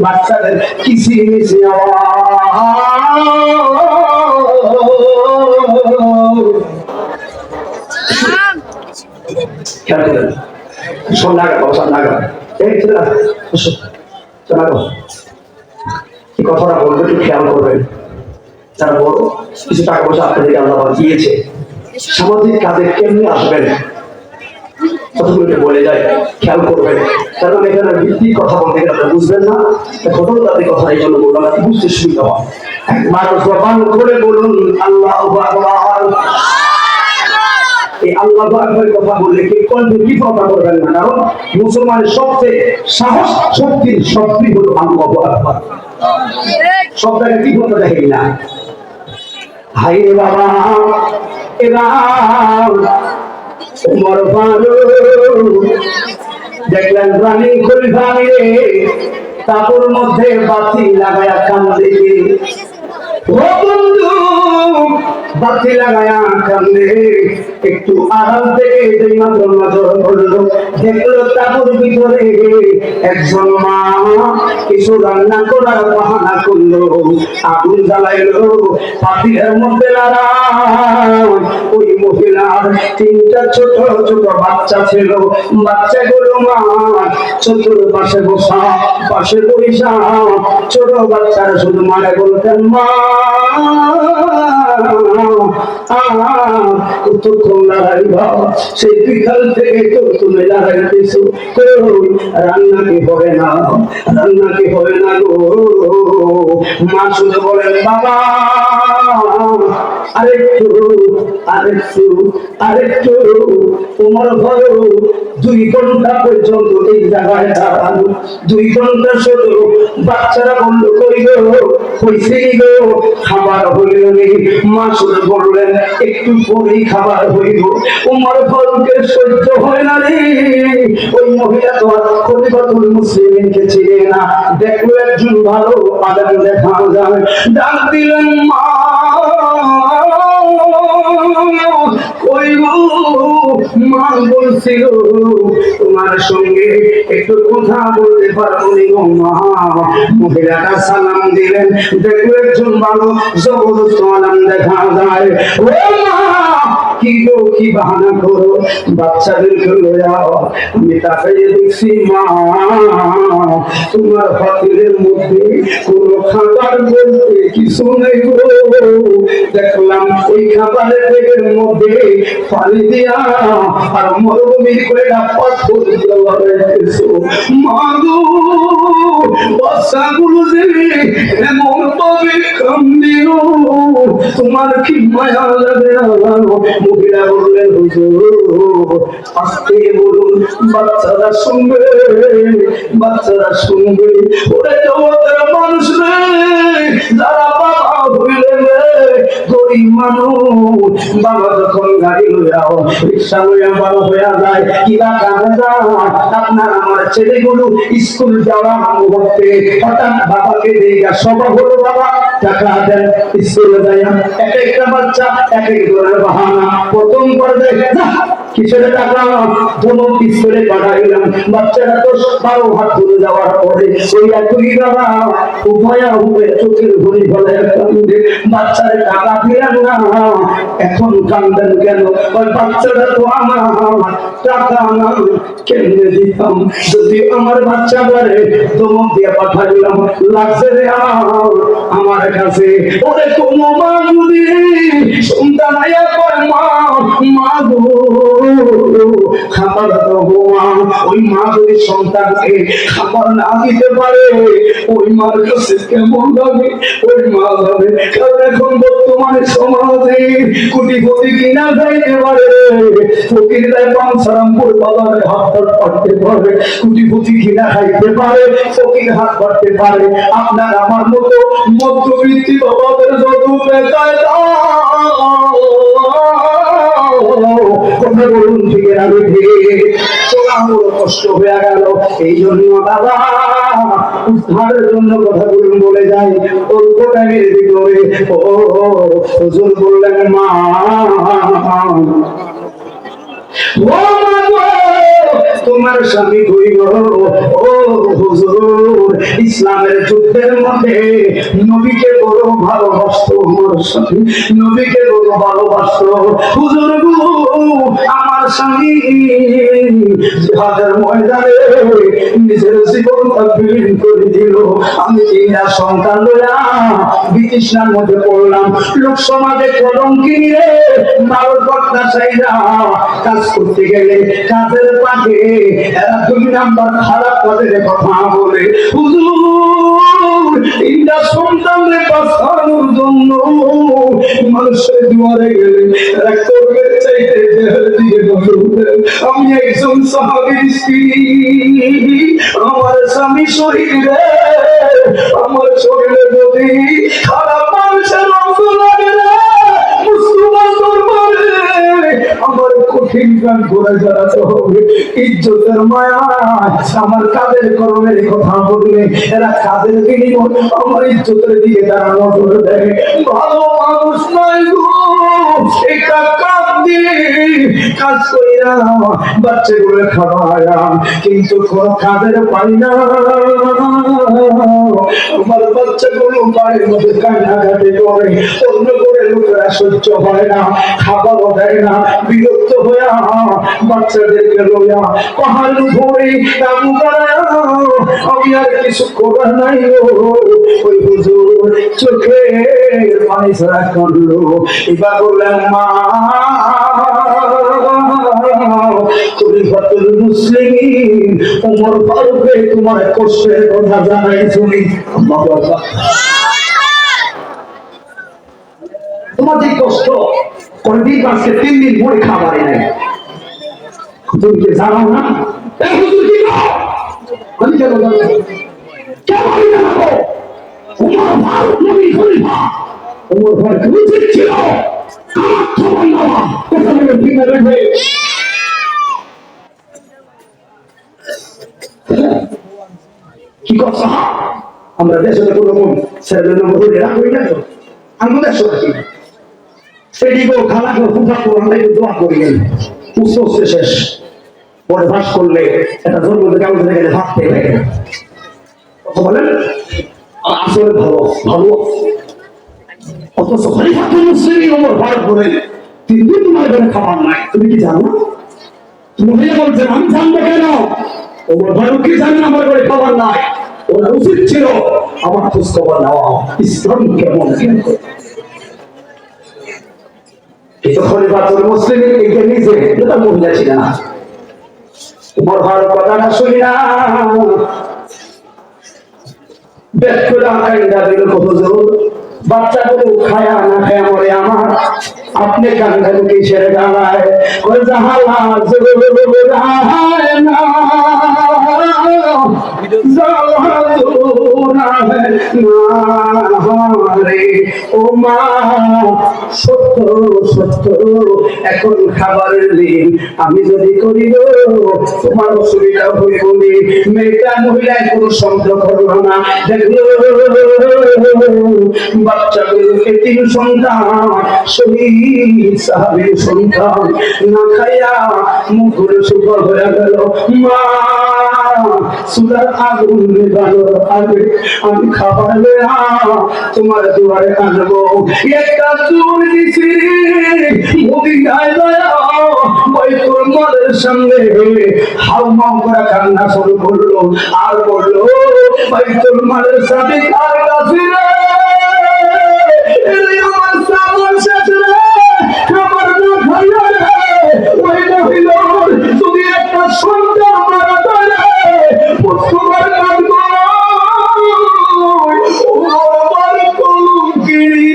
বাচ্চাদের কিচিমিচি কথাটা বলবো একটু খেয়াল করবেন। যারা বড় কিছু টাকা পয়সা আপনাদেরকে আল্লাহ দিয়েছে, সামাজিক কাজে কেমনি আসবেন কতগুলো বলে যায়, খেয়াল করবেন, কারণ এখানে ভিত্তিক কথা বলতে গেলে আপনারা বুঝবেন না, কত তাদের কথা এই জন্য বললাম বুঝতে সুবিধা হয়। একবার জবান করে বলুন আল্লাহু আকবার। এই আল্লাহু আকবার কথা বললে কি কণ্ঠে কি কথা করবেন না, কারণ মুসলমানের সবচেয়ে সাহস শক্তির শক্তি হলো আল্লাহু আকবার। সব জায়গায় কি করতে দেখেন না। হাই রে বাবা, এবার উমর ফারুক দেখলেন রানী খলিফা রে তাবুর মধ্যে বাতি লাগায়া কান্দে। ও বন্ধু, বাতি লাগায়া কান্দে। একটু আড়াল থেকে যেই মাত্র নজর পড়লো, দেখলো তাবুর ভিতরে একজন মা কিছু রান্না করার বাহানা করলো, আগুন জ্বালাইলো, পাতিলের মধ্যে লড়াই। ওই মহিলার 3টা ছোট ছোট বাচ্চা ছিল, বাচ্চাগুলো মা চতুর্পাশে বসা, পাশে বৈশা ছোট বাচ্চারা শুধু মারে বলতেন মা কতক্ষণ লড়াইবা, সেই বিকাল থেকে তো তুমি লড়াইতেছো, রান্না কি হবে না, রান্না কি হবে না গো। মা শুধু বলেন বাবা আরেকটু আরেকটু আরেকটু। তোমার ভয় 2 ঘন্টা পর্যন্ত এই জায়গায় দাঁড়ানো, 2 ঘন্টা শুধু বাচ্চারা বললো কই গো, হইছে গো, খাবার হইল নি। মা শুধু বললেন একটু পরেই খাবার হইব। উমর ফারুকের সহ্য হয় না রে। ওই মহিলা তো খলিফাতুল মুসলিমিনকে চিনে না, দেখলো একজন ভালো আলেম দেখা যায়, ডাক দিলেন মা ওই মা বলছিল তোমার সঙ্গে একটু কথা বলতে পারবো গো মা। মহিলাটা সালাম দিলেন, দেখলো একজন ভালো জবরদস্ত আলেম দেখা যায়। ও মা কি গো, কি বাহানা করো, বাচ্চাদেরকে লইয়াও। আমি তাকে দেখছি মা তোমার পাতিলের মধ্যে কোনো খাবার বলতে কিছু নেই গো। দেখলাম ওই খাবারের ব্যাগের মধ্যে পানি দিয়া আর মরুভূমি করে পাথর জ্বালাইতেছো মা গো। বাচ্চাগুলো যে এমন ভাবে কান্দিও, তোমার কি মায়া লাগে না? মহিলা বললেন হুজুর আস্তে বলুন, বাচ্চারা শুনবে, বাচ্চারা শুনবে। ওরে জগতের মানুষ রে, যারা বাবা হইলে গরিব মানুষ, বাবা যখন গাড়ি লইয়াও রিক্সা লইয়া বড় হইয়া যায়, কিবা কামে যায়, আপনার আমার ছেলেগুলো স্কুল যাওয়া মুহূর্তে হঠাৎ বাবাকে দেখা সবাই হলো বাবা টাকা দেন স্কুলে যায়। এক একটা বাচ্চা এক এক ধরনের বাহানা। প্রথম পর্যায়ে কিসের টাকা ধমক স্কুলে পাঠাইলাম, বাচ্চারা 10-12 হাত ধরে যাওয়ার পরে ওই একই বাবা উভয়া উভয়ে চোখের ঘড়ি ফলে কান্দে, বাচ্চারা টাকা দিলেন না, এখন কান্দেন কেন? ওই বাচ্চাটা তো আমার, টাকা না কেমনে দিতাম, যদি আমার বাচ্চা বলে ধমক দিয়ে পাঠাইলাম, লাগছে রে আমার কাছে। ওরে কোনো মা যদি সন্তান আয়া কয় মা মা গো খাবার দেবো মা, ওই মা যদি সন্তানকে খাবার না দিতে পারে ওই মার কাছে কেমন লাগে? ওই মা যাবে। কারণ এখন বর্তমানে সমাজে কোটিপতি কিনা যাইতে পারে, ফকিররা পাঁচরামপুর বাজারে হাত পাড়তে পারে, কোটিপতি কিনা খাইতে পারে, ফকির হাত পাড়তে পারে। আপনার আমার মতো মধ্যবিত্তি বাবাদের যত বেকায় কথা বলুন, ঠিক আছে চলা কষ্ট হয়ে গেল। এই জন্য বাবা উদ্ধারের জন্য কথা বলুন বলে যাই, অল্প টাইমের ভিতরে ও হুজুর বললেন মা ও মা তোমার স্বামী কইল, ও হুজুর, ইসলামের যুদ্ধের মধ্যে নবীকে বড় ভালোবাসতো আমার স্বামী, নবীকে বড় ভালোবাসতো। হুজুর গো, আমার স্বামী জিহাদের ময়দানে নিজের জীবনটা বিলীন করে দিল। আমি তিনটা সন্তান লইয়া বিতৃষ্ণার মধ্যে পড়লাম। লোক সমাজে কলঙ্কি নিয়ে মারো কর্তা চাইরা কাজ করতে গেলে কাজের পাশে এরা 2 নাম্বার খারাপ কাজের কথা বলে। হুজুর, তিনটা সন্তানের বাঁচানোর জন্য মানুষের দুয়ারে গেলে এরা করবে চাইতে দেহের দিকে নজর দেয়। আমি একজন সাহাবীর স্ত্রী, আমার স্বামী শহীদ রে, আমার শরীরে যদি খারাপ মানুষের রক্ত লাগে রে, মুসলমান দরবারে আমার কঠিন গান করে দাঁড়াতে হবে। ইজ্জতের মায়া আমার কাদের কর্মের কথা বললে এরা কাদের বিনিময় আমার ইজ্জতের দিকে তারা নজর দেয়। ভালো মানুষ নয় গো, এটা কাজ দিয়ে কাজ কইরা বাচ্চাগুলো খাওয়াইলাম, কিন্তু কোন কাজের পাই না। আমার বাচ্চাগুলো বাড়ির মধ্যে কান্নাকাটি করে, অন্য করে লোকেরা সহ্য হয় না, খাবারও দেয় না। বিরক্ত হইয়া বাচ্চাদেরকে লইয়া পাহাড় উপরে কাবু করায় আমি আর কিছু করার নাই গো। ওই হুজুর চোখে পানি ছাড়া করলো। এবার বললেন, মা খলিফাতুল মুসলিমিন ওমর ফারুককে তোমার কষ্টের কথা জানাই শুনি। আল্লাহু আকবার। তোমার যে কষ্ট, কোনদিন আজকে 3 দিন পরে খাবারই নাই, তুমি কি জানো না? এই হুজুর কি গো? আমি কেন জানো? কেন আমি জানো? ওমর ফারুক নবী খলিফা, ওমর ফারুক উচিত ছিল আমার খবর নেওয়া। কথা বলে ঠিক না রে? কি কথা? আমরা দেশে কোনো ছেলেদের নম্বর এরা করি না তো, আমি দেশ সেটি গো খালা গো ফুফা গো আমরা একটু দোয়া করি উচ্চ শেষ পরে ভাস করলে একটা জন্ম থেকে আমাদের গেলে ভাত পেয়ে গেলে কথা বলেন। আসলে ভালো ভালো, অথচ খলিফাতুল মুসলিমিন ওমর ফারুক বলেন 3 দিন তোমার ঘরে খাবার নাই। তুমি কি জানো? তুমি বলছেন আমি জানবো কেন? ওমর ফারুক কি জানেন আমার ঘরে খাবার নাই? ওরা উচিত ছিল আমার খোঁজ খবর নেওয়া, ইসলাম কেমন কেন। কিন্তু খলিফাতুল মুসলিমিন একে নিজে এটা মহিলা ছিল না। ওমর ফারুক কথাটা শুনি না ব্যক্তিরা কাইন্দা দিল, হুজুর বাচ্চাগুলো খায়া না খায়া মরে আমার, আপনি কান্দেন কিসের গালায়? ওই জাহালা জুরায় না ও মা, সত্য সত্য এখন খাবারের দিন, আমি যদি করি গো তোমার অসুবিধা হইব নি। মেয়েটা মহিলায় কোনো শব্দ করলো না, দেখলো বাচ্চাগুলোকে 3 সন্তান শহীদ সাহাবীর সন্তান না খাইয়া মুখে সুফল হয়ে গেল। মা চুলার আগুন নেভানোর আগে আমি খাবার লইয়া তোমার দুয়ারে আনবো। একটা চুল দিছি মদিনায় লইয়া বাইতুল মালের সামনে হাউমাউ করে কান্না শুরু করলো আর বললো, বাইতুল মালের সাথে কার কাছে রে? আমার সামন শেষ রে, খাবার না খাইয়া রে। ওই মহিলার যদি একটা সন্তান মারা যায় তোমার কাঁদবো আমার কলঙ্কিনী।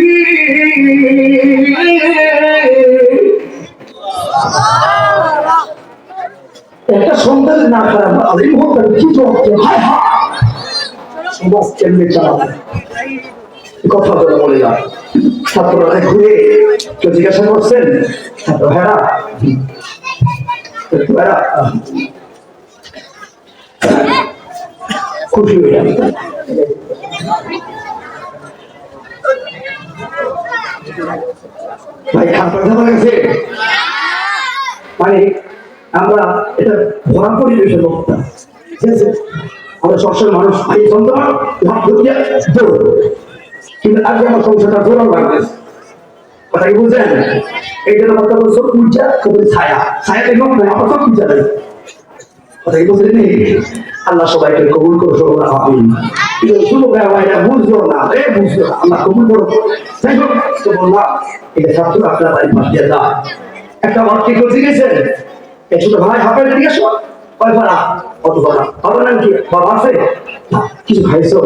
একটা সন্তান না খারাপ আলিম হোক কি করতে হয়, সমাজ কেমনে চালাবে কথা বলে বলে যায়। ছাত্ররা ঘুরে কেউ জিজ্ঞাসা করছেন, ছাত্র হেরা খুশি হয়ে যাবে। ভাই খাতা খাতা গেছে মানে আমরা এটা ভরা পরিবেশে বক্তা, ঠিক আছে? আমরা সবসময় মানুষ ভাই সন্তান ভাব ধরিয়া দৌড়, কিন্তু আজকে আমার সংসারটা দৌড়াও লাগতেছে। কথা কি বুঝছেন? এই জন্য কথা বলছো পূজা ছায়া, ছায়া দেখো না আমার সব পূজা নেই। কথা কি বুঝলেন? আল্লাহ সবাইকে কবুল করো, সবাই আমিন। শুধু এটা বুঝলো না, বুঝলো না, আল্লাহ কবুল করো। যাই হোক, তো বললাম এটা ছাত্র আপনার বাড়ি পাশ দিয়ে যায় একটা বাক্য করতে গেছেন, এই ছোট ভাই হবে দিকে আসো, কয় ভাড়া কত ভাড়া হবে না কি বাবা আছে কিছু খাইছো,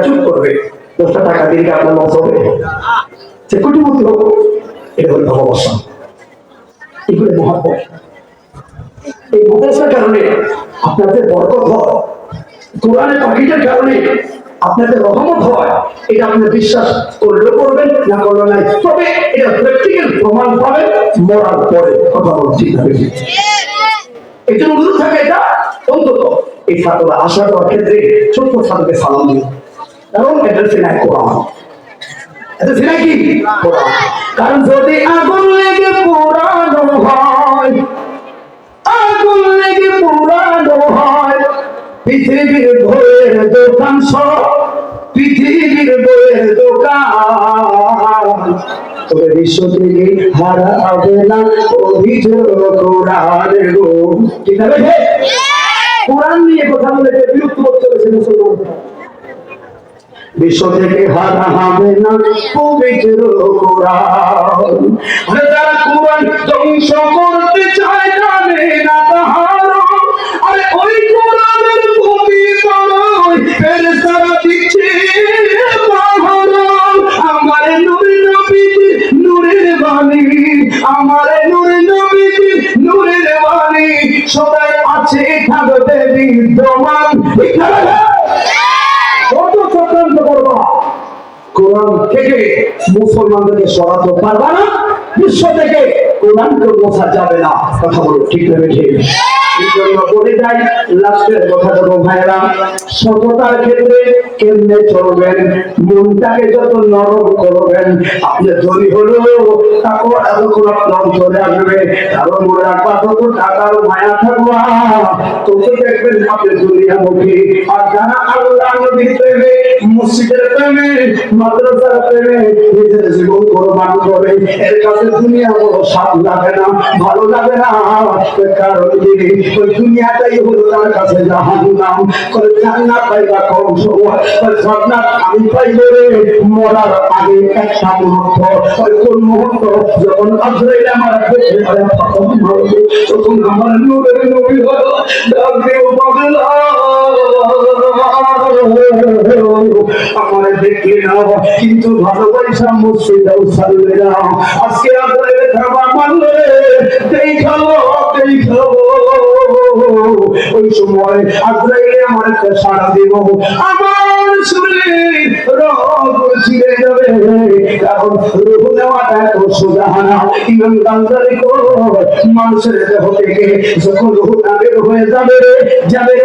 চুপ করবে, 10টা টাকা দিয়ে আপনার লস হবে, সে কোটিপতি হোক, এটা হল ভালোবাসা, এগুলো মহাব্বত। এই ভালোবাসার কারণে আপনাদের বরকত হয়, কোরআনের পাখিটার কারণে আপনাদের রহমত হয়, এটা আপনি বিশ্বাস করলেও করবেন না করলে নাই, তবে এটা প্র্যাকটিক্যাল প্রমাণ পাবেন মরার পরে। কথা বলছি এই জন্য অনুরোধ থাকে, এটা অন্তত এই ছাত্ররা আশা করার ক্ষেত্রে ছোট্ট ছাত্রকে সালাম দিন, কারণ এটা সিনাই কোরআন, এটা সিনাই কি কোরআন। কারণ যদি আগুন লেগে পোড়ানো হয়, আগুন লেগে পোড়ানো হয় পৃথিবীর বইয়ের দোকান সব, পৃথিবীর বইয়ের দোকান, তবে বিশ্ব থেকে হারাবে না অভিযোগ কোরআনের গো। ঠিক আছে? কোরআন নিয়ে কথা বলে বিরক্ত করতে হয়েছে মুসলমানরা। বিশ্ব থেকে হারা হবে না পবিত্র কোরআন। যারা কোরআন ধ্বংস করতে চায় জানে না তাহার, আরে ওই কোরআনের পবিত্রতায় ফেরেশতারা দিচ্ছে পাহাড়। আমার নূর নবীজি নূরের বাণী, আমার নূর নবীজি নূরের বাণী সদাই আছে থাকবে বিদ্যমান। কত চক্রান্ত করবা, কোরআন থেকে মুসলমানদেরকে সরাতে পারবা না, বিশ্ব থেকে কোরআনকে মোছা যাবে না। কথা বলো ঠিক না ঠিক? এই জন্য বলে যাই, লাস্টের কথা দেবো ভাইরা, সততার ক্ষেত্রে কেমনে চলবেন, মনটাকে যত নরম করবেন, আপনি ধনী হলেও তারপর এতক্ষণ আপনার অন্তরে আসবে। কারণ মনে রাখবা, যত টাকার মায়া থাকবা তত দেখবেন আপনি দুনিয়ামুখী। আর যারা আল্লাহ নবীর প্রেমে, মসজিদের প্রেমে, মাদ্রাসার প্রেমে নিজের জীবন কোরবান করে, এর কাছে দুনিয়া বড় স্বাদ লাগে না, ভালো লাগে না। কারণ ওই দুনিয়াটাই হলো তার কাছে জাহান্নাম। জান্নাত পাইবা কম সময়, জান্নাত আমি পাইব রে মরার আগে একটা মুহূর্ত। ওই কোন মুহূর্ত? যখন আজরাইল আমার পেটে খতম হবে, তখন আমার নূরের নবী হলো ডাক দেও পাগলা, আমার দেখলে না কিন্তু ভালোবাসা মুর্শিদাও ছাড়বে না। আজকে আজরাইল খাবার মানলে দেখাবো দেখাবো, ওই সময় আজরাইলে আমার একটা সাড়া দিব, আমার শরীর রোগ ছিঁড়ে যাবে। কারণ রোগ নেওয়াটা এত সোজা না। ইমাম গাজ্জালী মানুষের দেহ থেকে যখন রোগ বের হয়ে যাবে যাবে,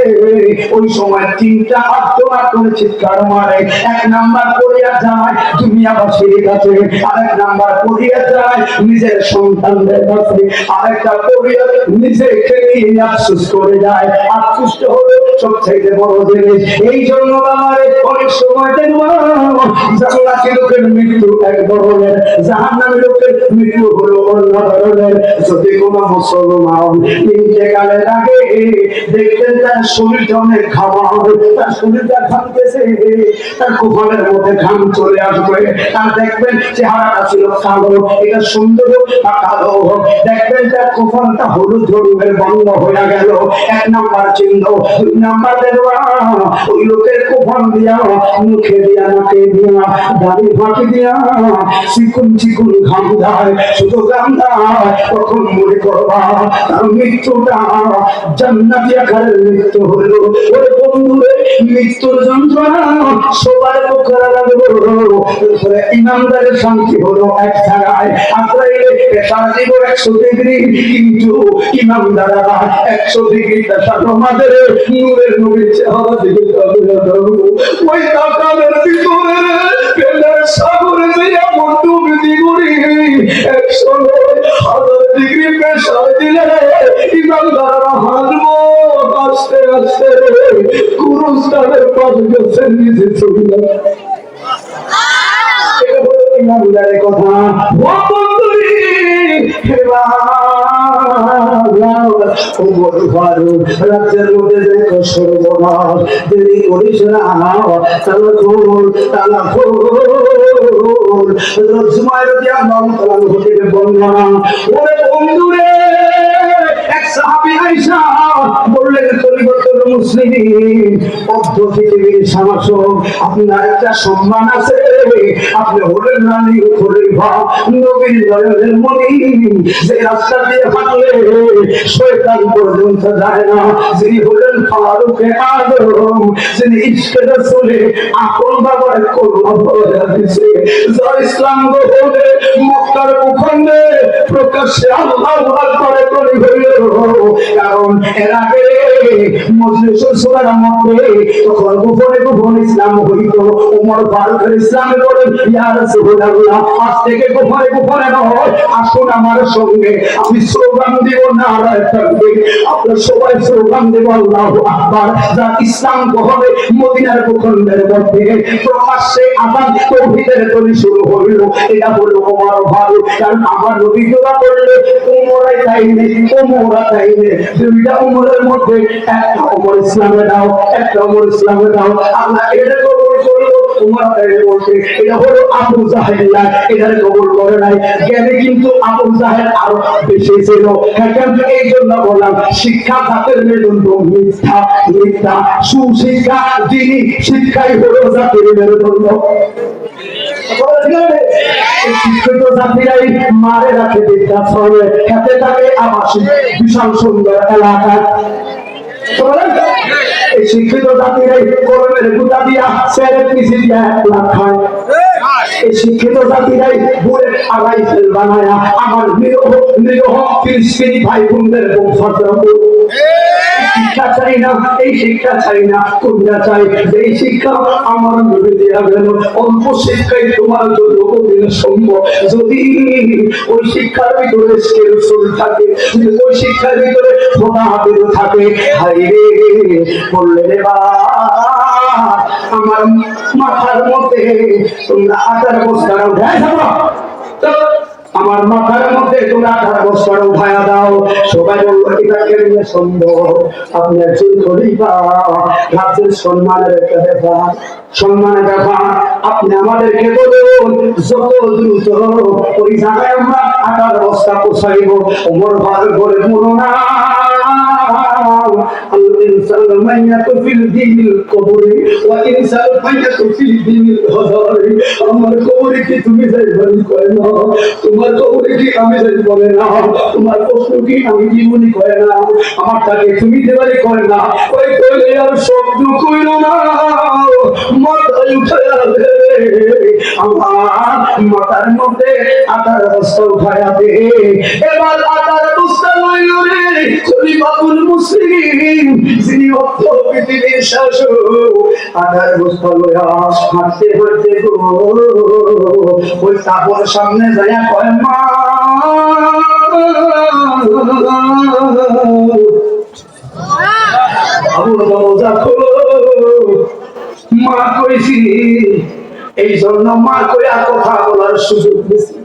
ওই সময় 3টা আত্মনাদ করে চিৎকার মারে। 1 নাম্বার পড়িয়া যায় দুনিয়াবাসীর কাছে, আরেক নাম্বার পড়িয়া যায় নিজের সন্তানদের কাছে, আরেকটা পড়িয়া নিজেকে নিয়ে আফসোস করে যায়। আফসোসটা হলো সবচেয়ে বড় জিনিস। এই জন্য আমার অনেক সময় দেখবো জান্নাতি লোকের মৃত্যু এক ধরনের, জাহান্নামী লোকের মৃত্যু হলো অন্য ধরনের। যদি কোনো মুসলমান ইন্তেকালের আগে দেখবেন তার শরীরটা অনেক ঘামার, তার শরীরটা ঘামতেছে, তার কপালের মধ্যে ঘাম চলে আসবে, তার দেখবেন চেহারাটা ছিল কালো, এটা সুন্দর বা কালো, দেখবেন তার কপালটা হলুদ হলুদের বন্ধ হয়ে গেল। 1 নাম্বার চিহ্ন। 2 নাম্বার দেখবা ওই লোকের কপাল দিয়া, মুখে দিয়া, নাকে দিয়া, দাড়ি ফাঁকি দিয়া চিকুন চিকুন ঘাম দেয়, শুধু ঘাম দেয়। তখন মনে করবা তার মৃত্যুটা জান্নাতি আকারের মৃত্যু হলো। ওরে বন্ধুরে, মৃত্যুর যন্ত্রণা সবার মুখে লাগলো, ইমানদারের শান্তি হলো এক জায়গায়। আজরাইলে প্রেসার দিব 100 ডিগ্রি, কিন্তু ইমানদাররা 100 ডিগ্রি প্রেসার আমাদের নূরের নবীর চেহারা দিকে ওই তাকালের ভিতরে পেলের সাগরে যে এমন ডুবি করি 100 ডিগ্রি প্রেসার বড় গেছেন নিজে চলে ইমানদারের কথা ও বন্ধুরে রাজ্যের মধ্যে দেখো সর্বনাশ দেরি করিস না তালা খোল তালা খোল রসমায় রতি আমার তালা ঘটিকে বন্ধনা ওরে বন্ধুরে এক সাহাবী আয়েশা বললেন পরিবর্তন মুসলিম অর্ধ পৃথিবীর শাসক আপনার একটা সম্মান আছে আপনি হলেন রানী খলিফা নবীর নয়নের মণি যে রাস্তা দিয়ে হাঁটলে শয়তান পর্যন্ত যায় না যিনি হলেন ফারুকে আজম যিনি ইশকে রাসূলে আপন বাবার কলমা পড়ে দিয়েছে যার ইসলাম গ্রহণে মক্কার ভূখণ্ডে প্রকাশ্যে আল্লাহু আকবার করে হইল কারণ এর আগে মজলিসুল সুরার মধ্যে তখন গোপনে গোপনে ইসলাম হইতো ওমর ফারুকের ইসলামে বলেন ইয়া রাসূলুল্লাহ আজ থেকে গোপনে গোপনে নয় আসুন আমার সঙ্গে আমি স্লোগান দিব নারায়ে তাকবীর আপনারা সবাই স্লোগান দেব আল্লাহু আকবার যা ইসলাম গ্রহণে মদিনার ভূখণ্ডের মধ্যে প্রকাশ্যে আযান তাওহীদের ধ্বনি শুরু হইল এটা হলো ওমর ফারুক কারণ আমার নবী দোয়া করলে ওমরাই তাইলে ওমরা তাইলে দুইটা ওমরের মধ্যে একটা ওমর ইসলামে দাও একটা ওমর ইসলামে দাও আল্লাহ এটা কবুল করলো ওমর তাইলে বলতে এটা হলো আবু জাহেল এটা কবুল করে নাই জ্ঞানে কিন্তু আবু জাহেল আরো বেশি ছিল এখন এই জন্য বললাম শিক্ষা জাতের মেরুদণ্ড মিথ্যা মিথ্যা সুশিক্ষা যিনি শিক্ষাই হলো জাতির মেরুদণ্ড শিক্ষিত জাতিরাই মারে রাখে বৃদ্ধাশ্রমে খেতে থাকে আবাসিক বিশাল সুন্দর এলাকা এই শিক্ষিত জাতিরাই কলমের গুটা দিয়া সেরের পিছি দিয়া 1 লাখ খায় এই শিক্ষিত জাতিরাই বুড়ে আড়াই ফেল বানায়া আমার নিরহ ফিলিস্তিনি ভাই বোনদের বুক ফাটা শিক্ষা চাই না এই শিক্ষা চাই না কোনটা চাই এই শিক্ষা আমার নবী দেয়া গেল অল্প শিক্ষাই তোমার জন্য কোনদিন সম্ভব যদি ওই শিক্ষার ভিতরে রাসূল থাকে যদি ওই শিক্ষার ভিতরে খোদা হাফেজ থাকে হায় রে বললে রে আমার মাথার মধ্যে তোমরা 18 বস্তা উঠায় থাকো আমার মাথার মধ্যে তোমরা 18 বস্তা উঠায়া দাও সবাই বলল এটা কেমনে সম্ভব আপনি একজন খলিফা রাজ্যের সম্মানের একটা ব্যাপার সম্মানের ব্যাপার আপনি আমাদেরকে বলুন যত দ্রুত ওই জায়গায় আমরা 18 বস্তা পৌঁছাইব ওমর ফারুক বলে বলো না الإنسان من يكفي الدين القبر وإنسان من يكفي الدين الحضر আমার কবরে কি তুমি যাইবানি কয় না তোমার কবরে কি আমি যাইবানি না তোমার প্রশ্ন কি আমি জীবনী কয় না আমার তাকে তুমি দেবানি কয় না ওই কইলে আর শব্দ কইল না মাথায় উঠায়া দে আমার মাথার মধ্যে 18 বস্তা উঠায়া দে এবার 18 বস্তা লইল রে খলিফাতুল মুসলিমিন যিনি অর্ধ পৃথিবীর শাসক 18 বস্তা লইয়া হাঁটতে হাঁটতে ওই তাবর সামনে যাইয়া কয় মা আবুর দরজা খোলো মা কইছি এই জন্য মা কইয়া কথা বলার সুযোগ দিছি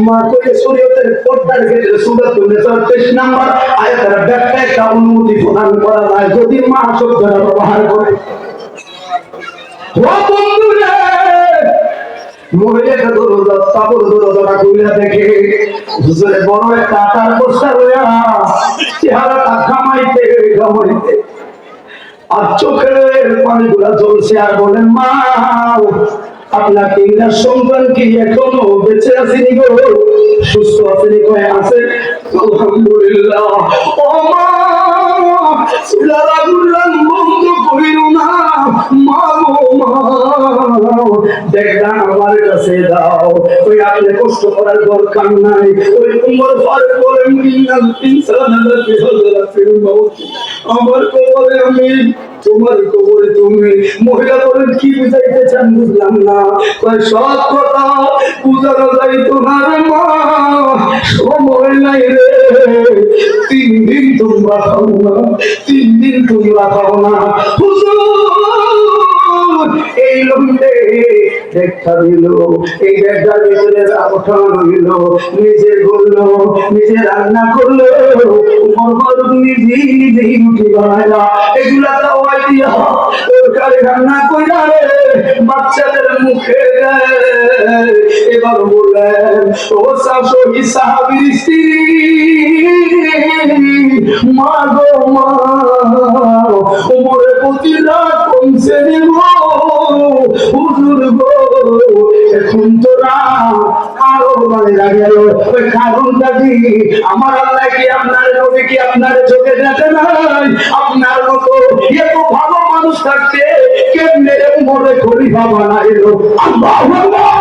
মা কইলে শরীয়তের পর্দার ক্ষেত্রে সূরা 33 নম্বর আয়াতের ব্যাখ্যা একটা অনুমতি প্রদান করা যায় যদি মা শব্দটা ব্যবহার করে ও বন্ধুরা মহিলাটা দরজা তাবর দরজাটা খুলে দেখে হুজুরে বড় একটা 18 বস্তা লইয়া চেহারাটা ঘামাইতে ঘামাইতে আর চোখের পানিগুলা জ্বলছে আর বলেন মা আপনার 3টা সন্তান কি এখনো বেঁচে আসেনি গো সুস্থ আসেনি কয় আছে আলহামদুলিল্লাহ ও মা চুলার আগুন বন্ধ করিও না মা গো মা দেখলাম আমার কাছে দাও ওই আপনি কষ্ট করার দরকার নাই ওই উমর ফারুক বলেন ইন্নাল ইনসানা লাফি হাযরাতিল মাউত আমার কবরে আমি তোমার কবরে তুমি মহিলা বলেন কি বুঝাইতে চান বুঝলাম না কয় সব কথা বুঝানো যাইতো না রে মা সময় নাই রে 3 দিন তোমরা খাও না 3 দিন তোমরা খাও না হুজুর এই লোককে দেখা দিল, এই ব্যাগটার ভিতরে ওঠানো হইল, নিজে বললো, নিজে রান্না করলো, উমর ফারুক নিজেই রুটি বানাইলা, এগুলা তাওয়াই দিয়া তরকারি রান্না কইরা রে বাচ্চাদের মুখে দেয়। এবার বললেন, ও শাশুড়ি সাহাবীর স্ত্রী, মা গো মা, উমরের প্রতি রাগ কমছে রে গো, হুজুর গো, এখন তো রাগ আরো বাড়ে গেল। ওই কারণটা কি? আমার আল্লাহ কি আপনার নবী কি আপনার চোখে দেখে নাই? আপনার মতো এত ভালো মানুষ থাকতে কেমনে উমরে খলিফা বানাইলো? আল্লাহু আকবার।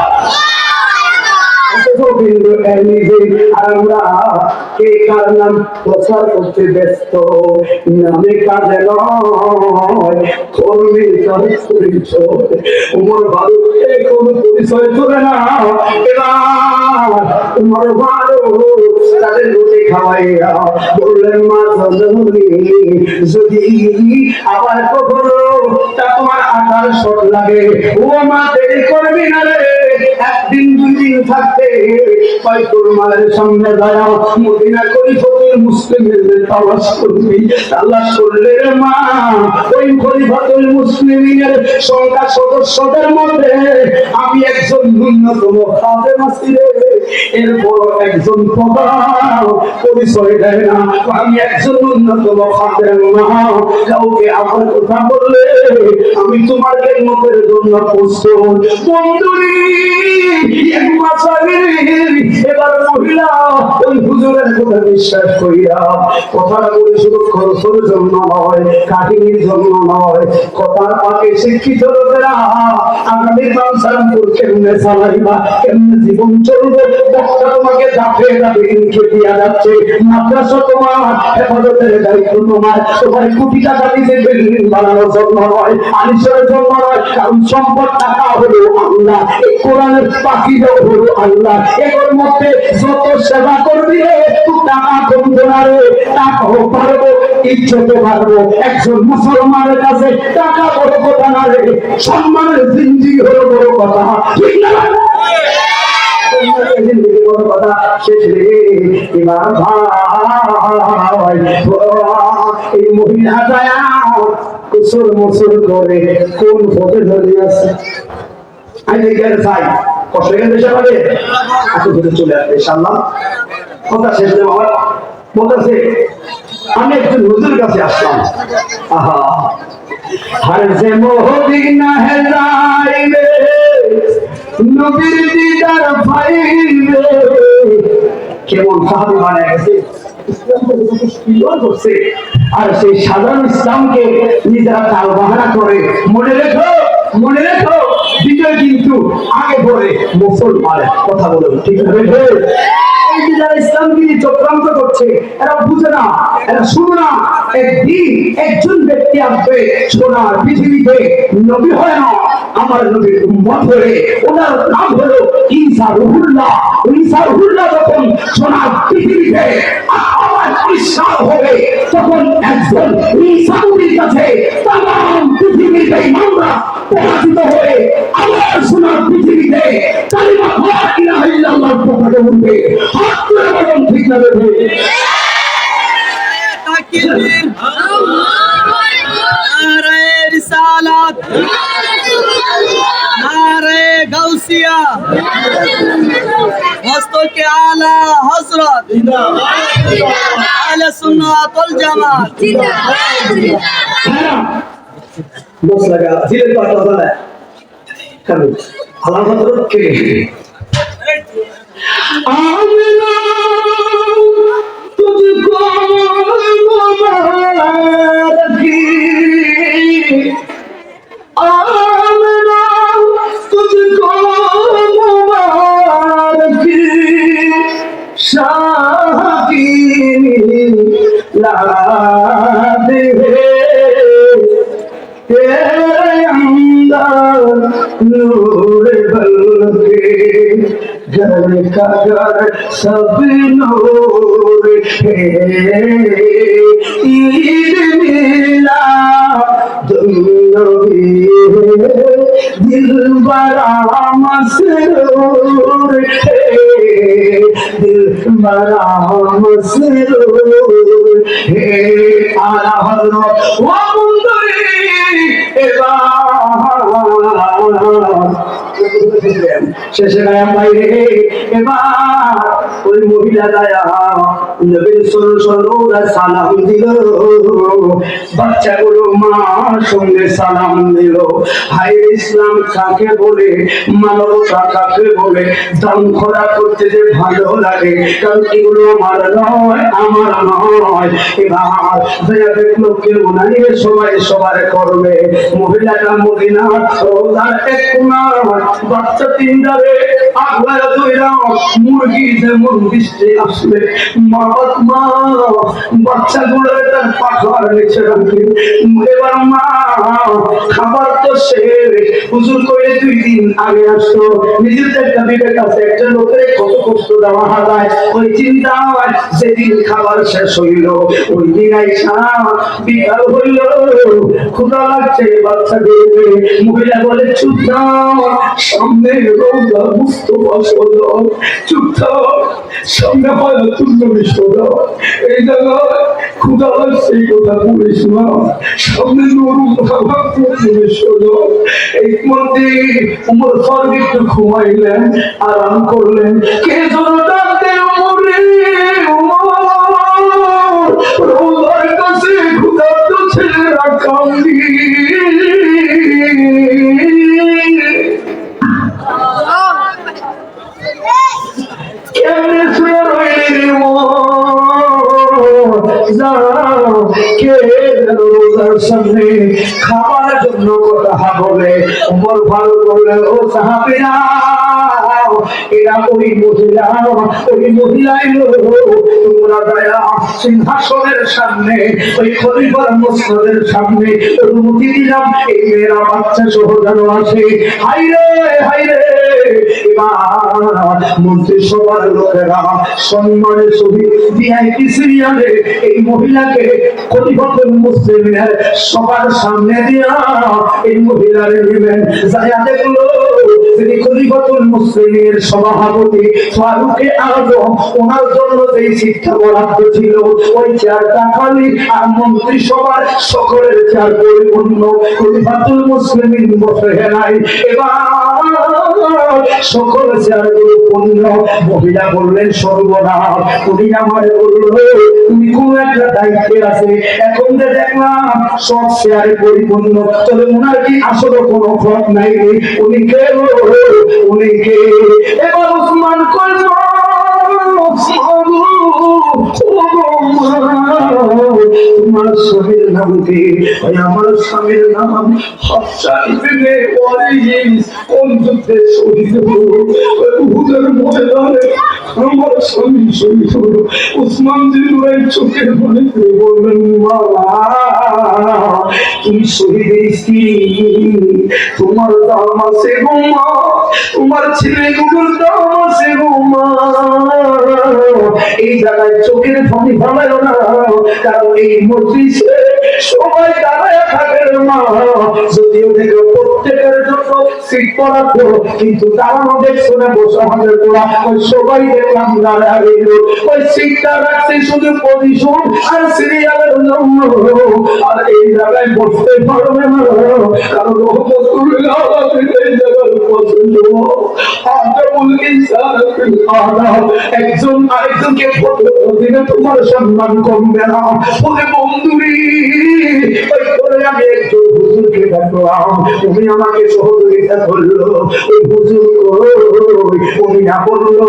আমরা কে কার নাম প্রচার করতে ব্যস্ত, নামে কাজে নয়, কর্মীর কাজ পরিচয়। উমর ফারুক কোন পরিচয় করে না। এবার উমর ফারুক তাদের রুটি খাওয়াইয়া বললেন, মা জননী, যদি আবার কখনো তা তোমার আকার শট লাগে, ও মা দেরি করবি না রে, একদিন দুই দিন থাকতে বাইতুল মালের সামনে দাঁড়াও, মদিনা খলিফাতুল মুসলিমের তালাশ করবি। তালাশ করলে রে মা, ওই খলিফাতুল মুসলিমের সংখ্যা সদস্যদের মধ্যে আমি একজন ন্যূনতম খাদেম আছি রে। এরপর একজন প্রধান পরিচয় দেয় না, আমি একজন ন্যূনতম খাদেম না। কাউকে আমার কথা বললে আমি তোমার খেদমতের জন্য প্রস্তুত। বন্ধুরি এবার মহিলা ওই হুজুরের কথা বিশ্বাস করিয়া কথাটা বলে শুধু খরচের জন্য নয়, কাহিনীর জন্য নয়, কথার পাকে শিক্ষিত লোকেরা আগামী বাংলাদেশ কেমনে চালাইবা, কেমনে জীবন চলবে, বক্তা তোমাকে দাফে দাফে ইনকে দিয়া যাচ্ছে, মাদ্রাসা তোমার, হেফাজতের দায়িত্ব তোমার, তোমার কোটি টাকা দিতে বিল্ডিং বানানোর জন্য নয়, আলিশের জন্য নয়, কারণ সম্পদ টাকা হলো আল্লাহ, এই কোরআনের পাখিটাও হলো আল্লাহ। এর মধ্যে যত সেবা করবি রে, তুই টাকা কমবে না রে, টাকাও পারবো, ইজ্জতে পারবো। একজন মুসলমানের কাছে টাকা বড় কথা না রে, সম্মানের জিন্দেগি হলো বড় কথা, ঠিক না? কথা শেষ রে। এবার ভাই এই মহিলা যায় কুসুর মুসুর করে কোন পথে ধরে আছে, আমি গেলে চাই কষ্ট গেলে দেশে পাবে এত দূরে চলে আসবে ইনশাআল্লাহ। কথা শেষ হলে আমার বলতেছে, আমি একজন হুজুর কাছে আসলাম, আহা হর যে মদিনা হে যাইবে, নবীর দিদার পাইবে। কেমন সাহাবী বানায় গেছে, আর সেই সাধারণ ইসলামকে নিজেরা তাল বাহানা করে। মনে রেখো, মনে রেখো, বিজয় কিন্তু আগে পরে মুসলমানের কথা বলুন, ঠিক আছে? যারা ইসলামগিরি চক্রান্ত করছে এরা বুঝে না, এরা শুনে না। একদিন একজন ব্যক্তি আসবে সোনার পৃথিবীতে, নবী হয় না, আমার নবীর উম্মত হয়ে, ওনার নাম হলো ঈসা রুহুল্লাহ। ঈসা রুহুল্লাহ যখন সোনার পৃথিবীতে আবার পরিষ্কার হবে, তখন একজন ঈসা নবীর কাছে তাম পৃথিবীতে ইমামরা পরাজিত হয়ে আবার সোনার পৃথিবীতে কালিমা লা ইলাহা ইল্লাল্লাহর পতাকা উঠবে। হাত তুলে বলুন, ঠিক না বেঠিক? তাকবীর, নারে রিসালাত, নারে গাউসিয়া, হস্তকে আলা হযরত, আহলে সুন্নাত ওয়াল জামাত জিন্দাবাদ। বস লাগা জিলের পাতা জানা কারণ আল্লাহ হযরত কে आमना तुझको मुबारकी, आमना तुझको मुबारकी, शाही लाद है तेरे अंदर नूर बल्कि घर का घर सब नूर है। ईद मिला दोनों दिल बड़ा मसरूर है, दिल बड़ा मसरूर है। आला हज़रत ওয়া বন্ধুরে এবার শেষে গায়াম বাইরে এবার ওই মহিলা গায়া নবীর সল্লাল্লাহু সালাম দিল, বাচ্চাগুলো মার সঙ্গে সালাম দিল। হাই ইসলাম কাকে বলে, মানবতা কাকে বলে, দাম খোরা করতে যে ভালো লাগে, কারণ এগুলো আমার নয়, আমার নয়। এবার দয়া দেখলো কেউ নাই, সবাই সবার করবে। মহিলাটা মদিনা রোজার এক কোনা, বাচ্চা তিনটারে আগলায় ধইরা মুরগি যেমন বৃষ্টি আসলে মা বাচ্চাগুলোর তার পাখার নিচে রাখে। এবার মা খাবার তো শেষ, হুজুর করে 2 দিন আগে আসতো, নিজের একটা বিবেক আছে, একটা লোকের কত কষ্ট দেওয়া হয়, ওই চিন্তা হয় যেদিন খাবার শেষ হইল ওই দিন আইসা বিকাল হইল, ক্ষুধা লাগছে বাচ্চাদেরকে। মহিলা বলে চুপ থাক, সামনে রোজা মুস্তফা সোজা, চুপ থাক, সামনে হয় তুল্য বিশ্বদা, এই জায়গায় ক্ষুধা লাগছে এই কথা বলিস না, সামনে নরুম খাবার তুল্য বিশ্বদা। এই মধ্যে উমর ফারুক একটু ঘুমাইলেন, আরাম করলেন। কে যেন ডাক দেয় উমরে, উমর রোজার কাছে ক্ষুধার্ত ছেলেরা কান্দি। কেমনে শুয়ে রইলি রে যাও, কে যেন রোজার সামনে খাবার জন্য কথা বলে। উমর ফারুক বললেন, ও সাহাবীরা, এরা ওই মহিলা, ওই মহিলাই তোমরা দয়া সিংহাসনের সামনে, ওই খলিফার মসনদের সামনে অনুমতি দিলাম এই মেয়েরা বাচ্চা সহ যেন আসে। হাইরে হাইরে, এবার মন্ত্রিসভার লোকেরা সম্মানের সহিত ভিআইপি সিরিয়ালে এই মহিলাকে খলিফাতুল মুসলিমের সবার সামনে দিয়া এই মহিলারে নেবেন। যায়া দেখলো তিনি খলিফাতুল মুসলিমের সভাপতি ফারুকে আজম, ওনার জন্য যেই শিক্ষা বরাদ্দ ছিল ওই চেয়ারটা খালি, আর মন্ত্রিসভার সকলের চেয়ার পরিপূর্ণ, খলিফাতুল মুসলিমিন বসে নাই। এবার সকল চেয়ারগুলো পূর্ণ। মহিলা বললেন, সর্বনাশ, তুমি আমার বললো তুমি কোন একটা দায়িত্বে আছে, এখন যে দেখলাম সব চেয়ারে পরিপূর্ণ, তবে ওনার কি আসলে কোনো ফট নাই, উনি কে, উনি কে? এবার উসমান কইল, তোমার স্বামীর নাম কি? আমার স্বামীর নাম হাফসা ইবনে ওয়ারিস, কোন যুদ্ধে শহীদ হলো? উহুদের ময়দানে আমার স্বামী শহীদ হলো। উসমান জিবরাইল চোখের পানি ফেলে বললেন, বাবা তুমি শহীদের স্ত্রী, তোমার দাম আছে গো মা, তোমার ছেলেগুলোর দাম আছে গো মা। এই জায়গায় চোখের পানি ফেলায় না, কারণ এই মজলিসে সবাই দাঁড়ায় থাকেন মা। যদিও দেখো প্রত্যেকের জন্য সিট বরাদ্দ, কিন্তু দাঁড়ানো দেখছো না বসে আমাদের তোরা, ওই সবাই দেখলাম দাঁড়ায় রইল। ওই সিটটা রাখছে শুধু পজিশন আর সিরিয়ালের জন্য, আর এই জায়গায় বসতে পারবে না, কারণ রহমতুল্লাহ এই জায়গার পছন্দ। একজন আরেকজনকে দিলে তোমার সম্মান কমবে না। বলে বন্ধুরি, আমি একজন হুজুরকে ডাকলাম, উনি আমাকে সহযোগিতা করলো। ওই হুজুর উনি না বললো,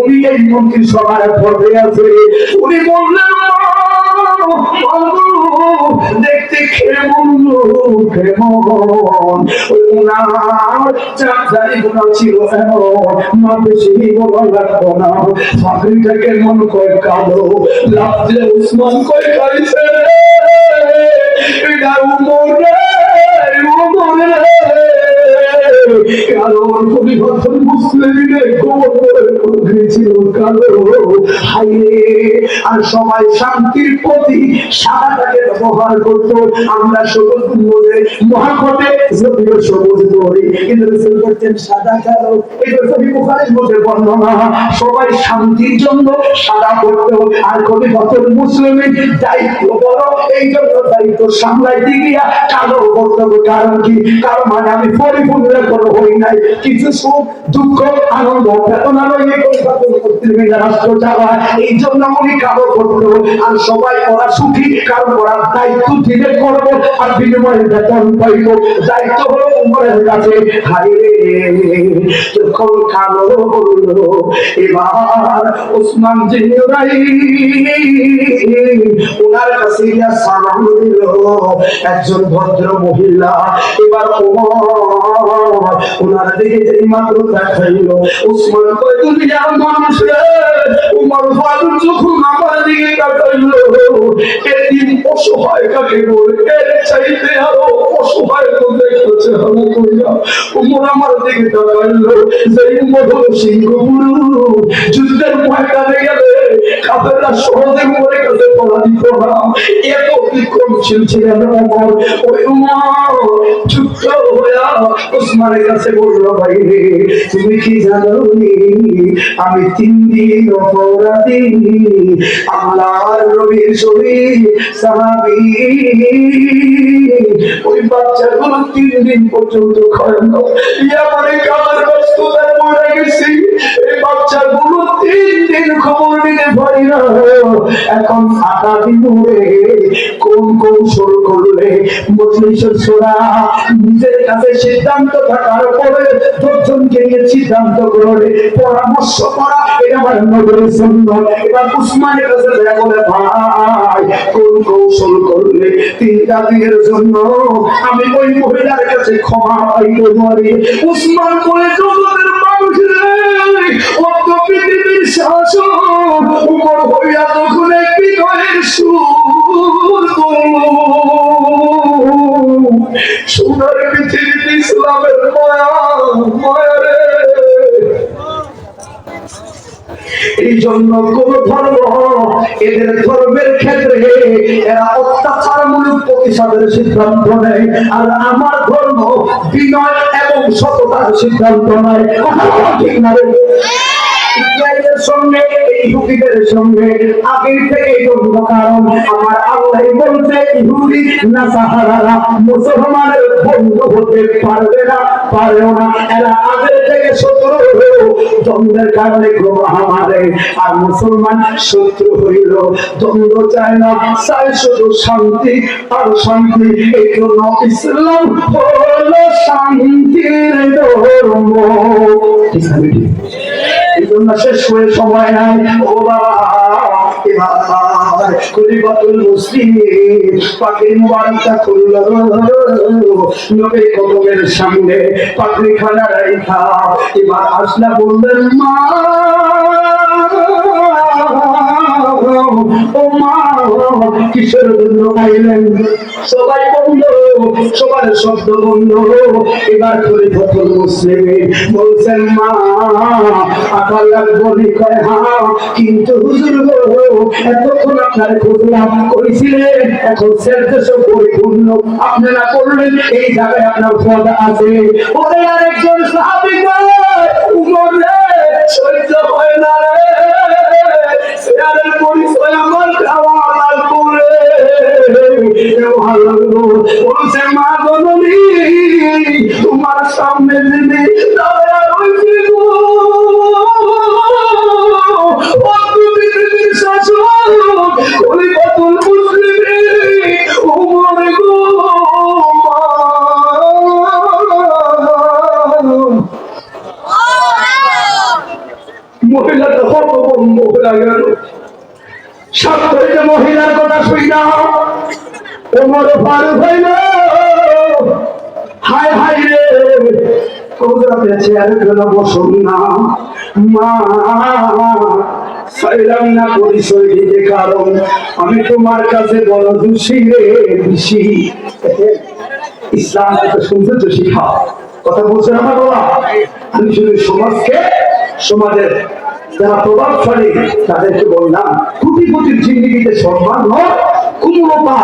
উনি এই মন্ত্রী সভার পদে আছে। উনি বললেন, দেখতে কেমন কেমন, ওনার চাকরি গুলো ছিল এমন, মা বেশি বলা লাগবো না। চাকরিটা কেমন কয় কালো লাগছে, উসমান কয় খাইছে এটা উমরে উমরে, কারণ খলিফাতুল মুসলিমিনের গোবর করে ছিল কালো। হাইরে, আর সবাই শান্তির প্রতি সাদাটাকে ব্যবহার করত। আমরা সবুজ বলে মহাপথে যদিও সবুজ বলি, কিন্তু রাসূল বলতেন সাদা কালো। এটা সহিহ বুখারীর মধ্যে বর্ণনা। সবাই শান্তির জন্য সাদা করত। আর খলিফাতুল মুসলিমিন দায়িত্ব বড়, এই জন্য দায়িত্ব সামলাইতে গিয়া কালো করতে হবে। কারণ কি? কারণ মানে আমি পরিপূর্ণ কোনো হই নাই, কিছু সুখ দুঃখ আনন্দ বেদনা লইয়ে খলিফাতুল মুসলিমিন রাষ্ট্র চালায়, এই জন্য উনি কালো করতো। আর সবাই ওরা সুখী, কারণ ওরা দায়িত্ব দিলে করবো আর বিনিময়ে বেতন পাইব। দায়িত্ব হলো উমরের কাছে। হাইরে, যখন কালো হলো, এবার ওসমান জিন্নাই ওনার কাছে গিয়া সালাম দিল একজন ভদ্র মহিলা। এবার ওমর ওনার দিকে যেই মাত্র দেখাইল, ওসমান কয় দুনিয়ার মানুষ রে, উমর ফারুক যখন আমার দিকে তাকাইল, এদিন অসহায় কাকে বলে, এর চাইতে আরো অসহায় তো দেখতেছে। আমি কইলাম উমর আমার দিকে তাকাইল, যেই উমর হলো সিংহপুরুষ, যুদ্ধের ময়দানে গেলে কাফেররা সহজে উমরের কাছে পড়া দিত না, এত বিক্রমশীল ছিলেন উমর। ওই উমর যুদ্ধ হইয়া ওসমানের কাছে বলল, ভাই রে, তুমি কি জানো আমি 3 দিন অপরাধী, আল্লাহর নবীর শহীদ সাহাবী। ওই বাচ্চাগুলো 3 দিন পর্যন্ত খায় না, এমন কাজের ব্যস্ততায় পড়ে গেছি, এই বাচ্চাগুলো 3 দিন খবর নিতে পারি না। এখন আগামী মুহূর্তে কোন কৌশল করলে মজলিসের সূরা নিজের কাছে সিদ্ধান্ত থাকার পরে 10 জনকে নিয়ে সিদ্ধান্ত করে পরামর্শ করা, এটা আমার নবীর সুন্নাত। এবার উসমানের কাছে বলে, ভাই কোন কৌশল করলে 3টা দিনের জন্য আমি ওই মহিলার কাছে ক্ষমা পাইতে পারি? উসমান বলে, জগতের মানুষ রে, অত পৃথিবীর শাসক উমর হইয়া তখন এক বিনয়ের সুর করল, সোনার পৃথিবীতে ইসলামের মায়া, মায়া রে। এই জন্য কোন ধর্ম এদের ধর্মের ক্ষেত্রে এরা অত্যাচারমূলক প্রতিশোধের সিদ্ধান্ত নেয়, আর আমার ধর্ম বিনয় এবং সততার সিদ্ধান্ত নেয়। ঠিক না রে? ইসরায়েলের সঙ্গে ইহুদিদের সঙ্গে আগের থেকে দ্বন্দ্ব, কারণ আমার আল্লাহ বলছে ইহুদি নাসাহারারা মুসলমানের বন্ধু হতে পারবে না, পারেও না। এরা আগের থেকে শত্রু হলো, দ্বন্দ্বের কারণে আমারে আর মুসলমান শত্রু হইল। দ্বন্দ্ব চায় না, চায় শুধু শান্তি আর শান্তি। এই জন্য ইসলাম হলো শান্তির ধর্ম। ঠিক আছে? এই জন্য শেষ হয়ে সময় নাই। ও বাবা, এবার খলিফাতুল মুসলিমিন পাগড়ি মুবারকটা খুলল, নবীর কদমের সামনে পাগড়িখানা রাইখা এবার আসলা বললেন, মা ও মা, কিসের জন্য আইলেন? সবাই বলল, সবার শব্দ বলল। এবার খলিফাতুল মুসলিমিন বলছেন, মা আকাল বলি কয়, হ্যাঁ, কিন্তু হুজুর গো, এতক্ষণ আপনার খোঁজ লাভ করেছিলেন, এখন সেলফেস পরিপূর্ণ আপনারা করলেন, এই জায়গায় আপনার পদ আছে। ওরে আরেকজন সাহাবী কয়, উমর রে, সহ্য হয় না রে, শেয়ারের পরিচয় আমার খাওয়া লাগবে রে। ভালো বলছে, মা জননী, তোমার সামনে দিদি দাঁড়া রয়েছে গো, পৃথিবীর শাসক খলিফাতুল মুসলিমিন ওমর গো। মহিলাটা হতভম্ব হয়ে গেল। সাক্ষরিত মহিলার কথা শুই না ওমর ফারুক হইল, হায় হায় রে, কৌরাতে চেয়ারের জন্য বসুন না, মা সাইলাম না পরিচয় দিতে, কারণ আমি তোমার কাছে বড় দোষী রে, দোষী। ইসলাম শুনতে তো শিখা কথা বলছেন আমার বাবা। আমি শুধু সমাজকে, সমাজের যারা প্রভাবশালী তাদেরকে বললাম কোটি কোটির জিন্দিগিতে সম্মান নয়, কুমুরতা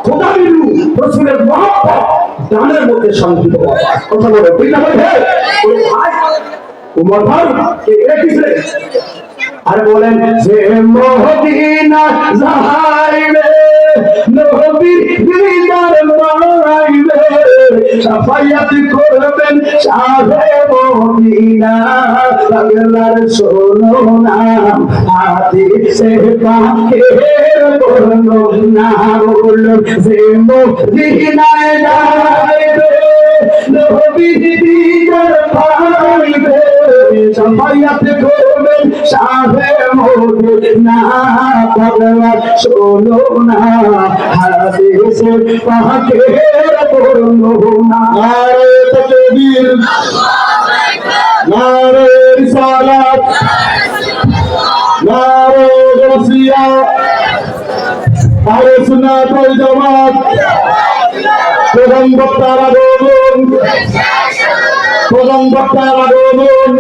খোদা বিলু রসুলের মহব্বত দানের মধ্যে শান্তি পাওয়া যায়। কথা বলো ঠিক না ভাই? ভাই উমর ভাই কে কিসে আর বলেন যে মদিনা যাইবে নবীর দিদার পাইবে সাফায়াত করবেন শাহে মদিনা পাগলার শোনো না হাদিসে পাকের বর্ণনা বলুন যে মদিনায় যাইবে নবীর দিদার পাইবে সাফায়াত করবেন শাহে মদিনা পাগলার শোনো না হাদিসে পাকের বর্ণনা। নারে তাকবীর, নারে রিসালাত, নারে গাউসিয়া, আহলে সুন্নাত ওয়াল জামাত। প্রধান বক্তার আগমন, প্রধান বক্তার আগমন।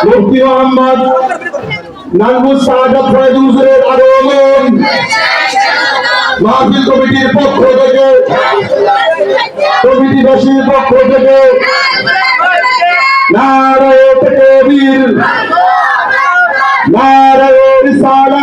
মুফতি মোহাম্মদ নানবুস সাহাদাত ফয়েজ হুজুরের আগমন। মাহফিল কমিটির পক্ষ থেকে, কমিটিবাসীর পক্ষ থেকে নারায়ে তাকবীর, নারায়ে রিসালাত।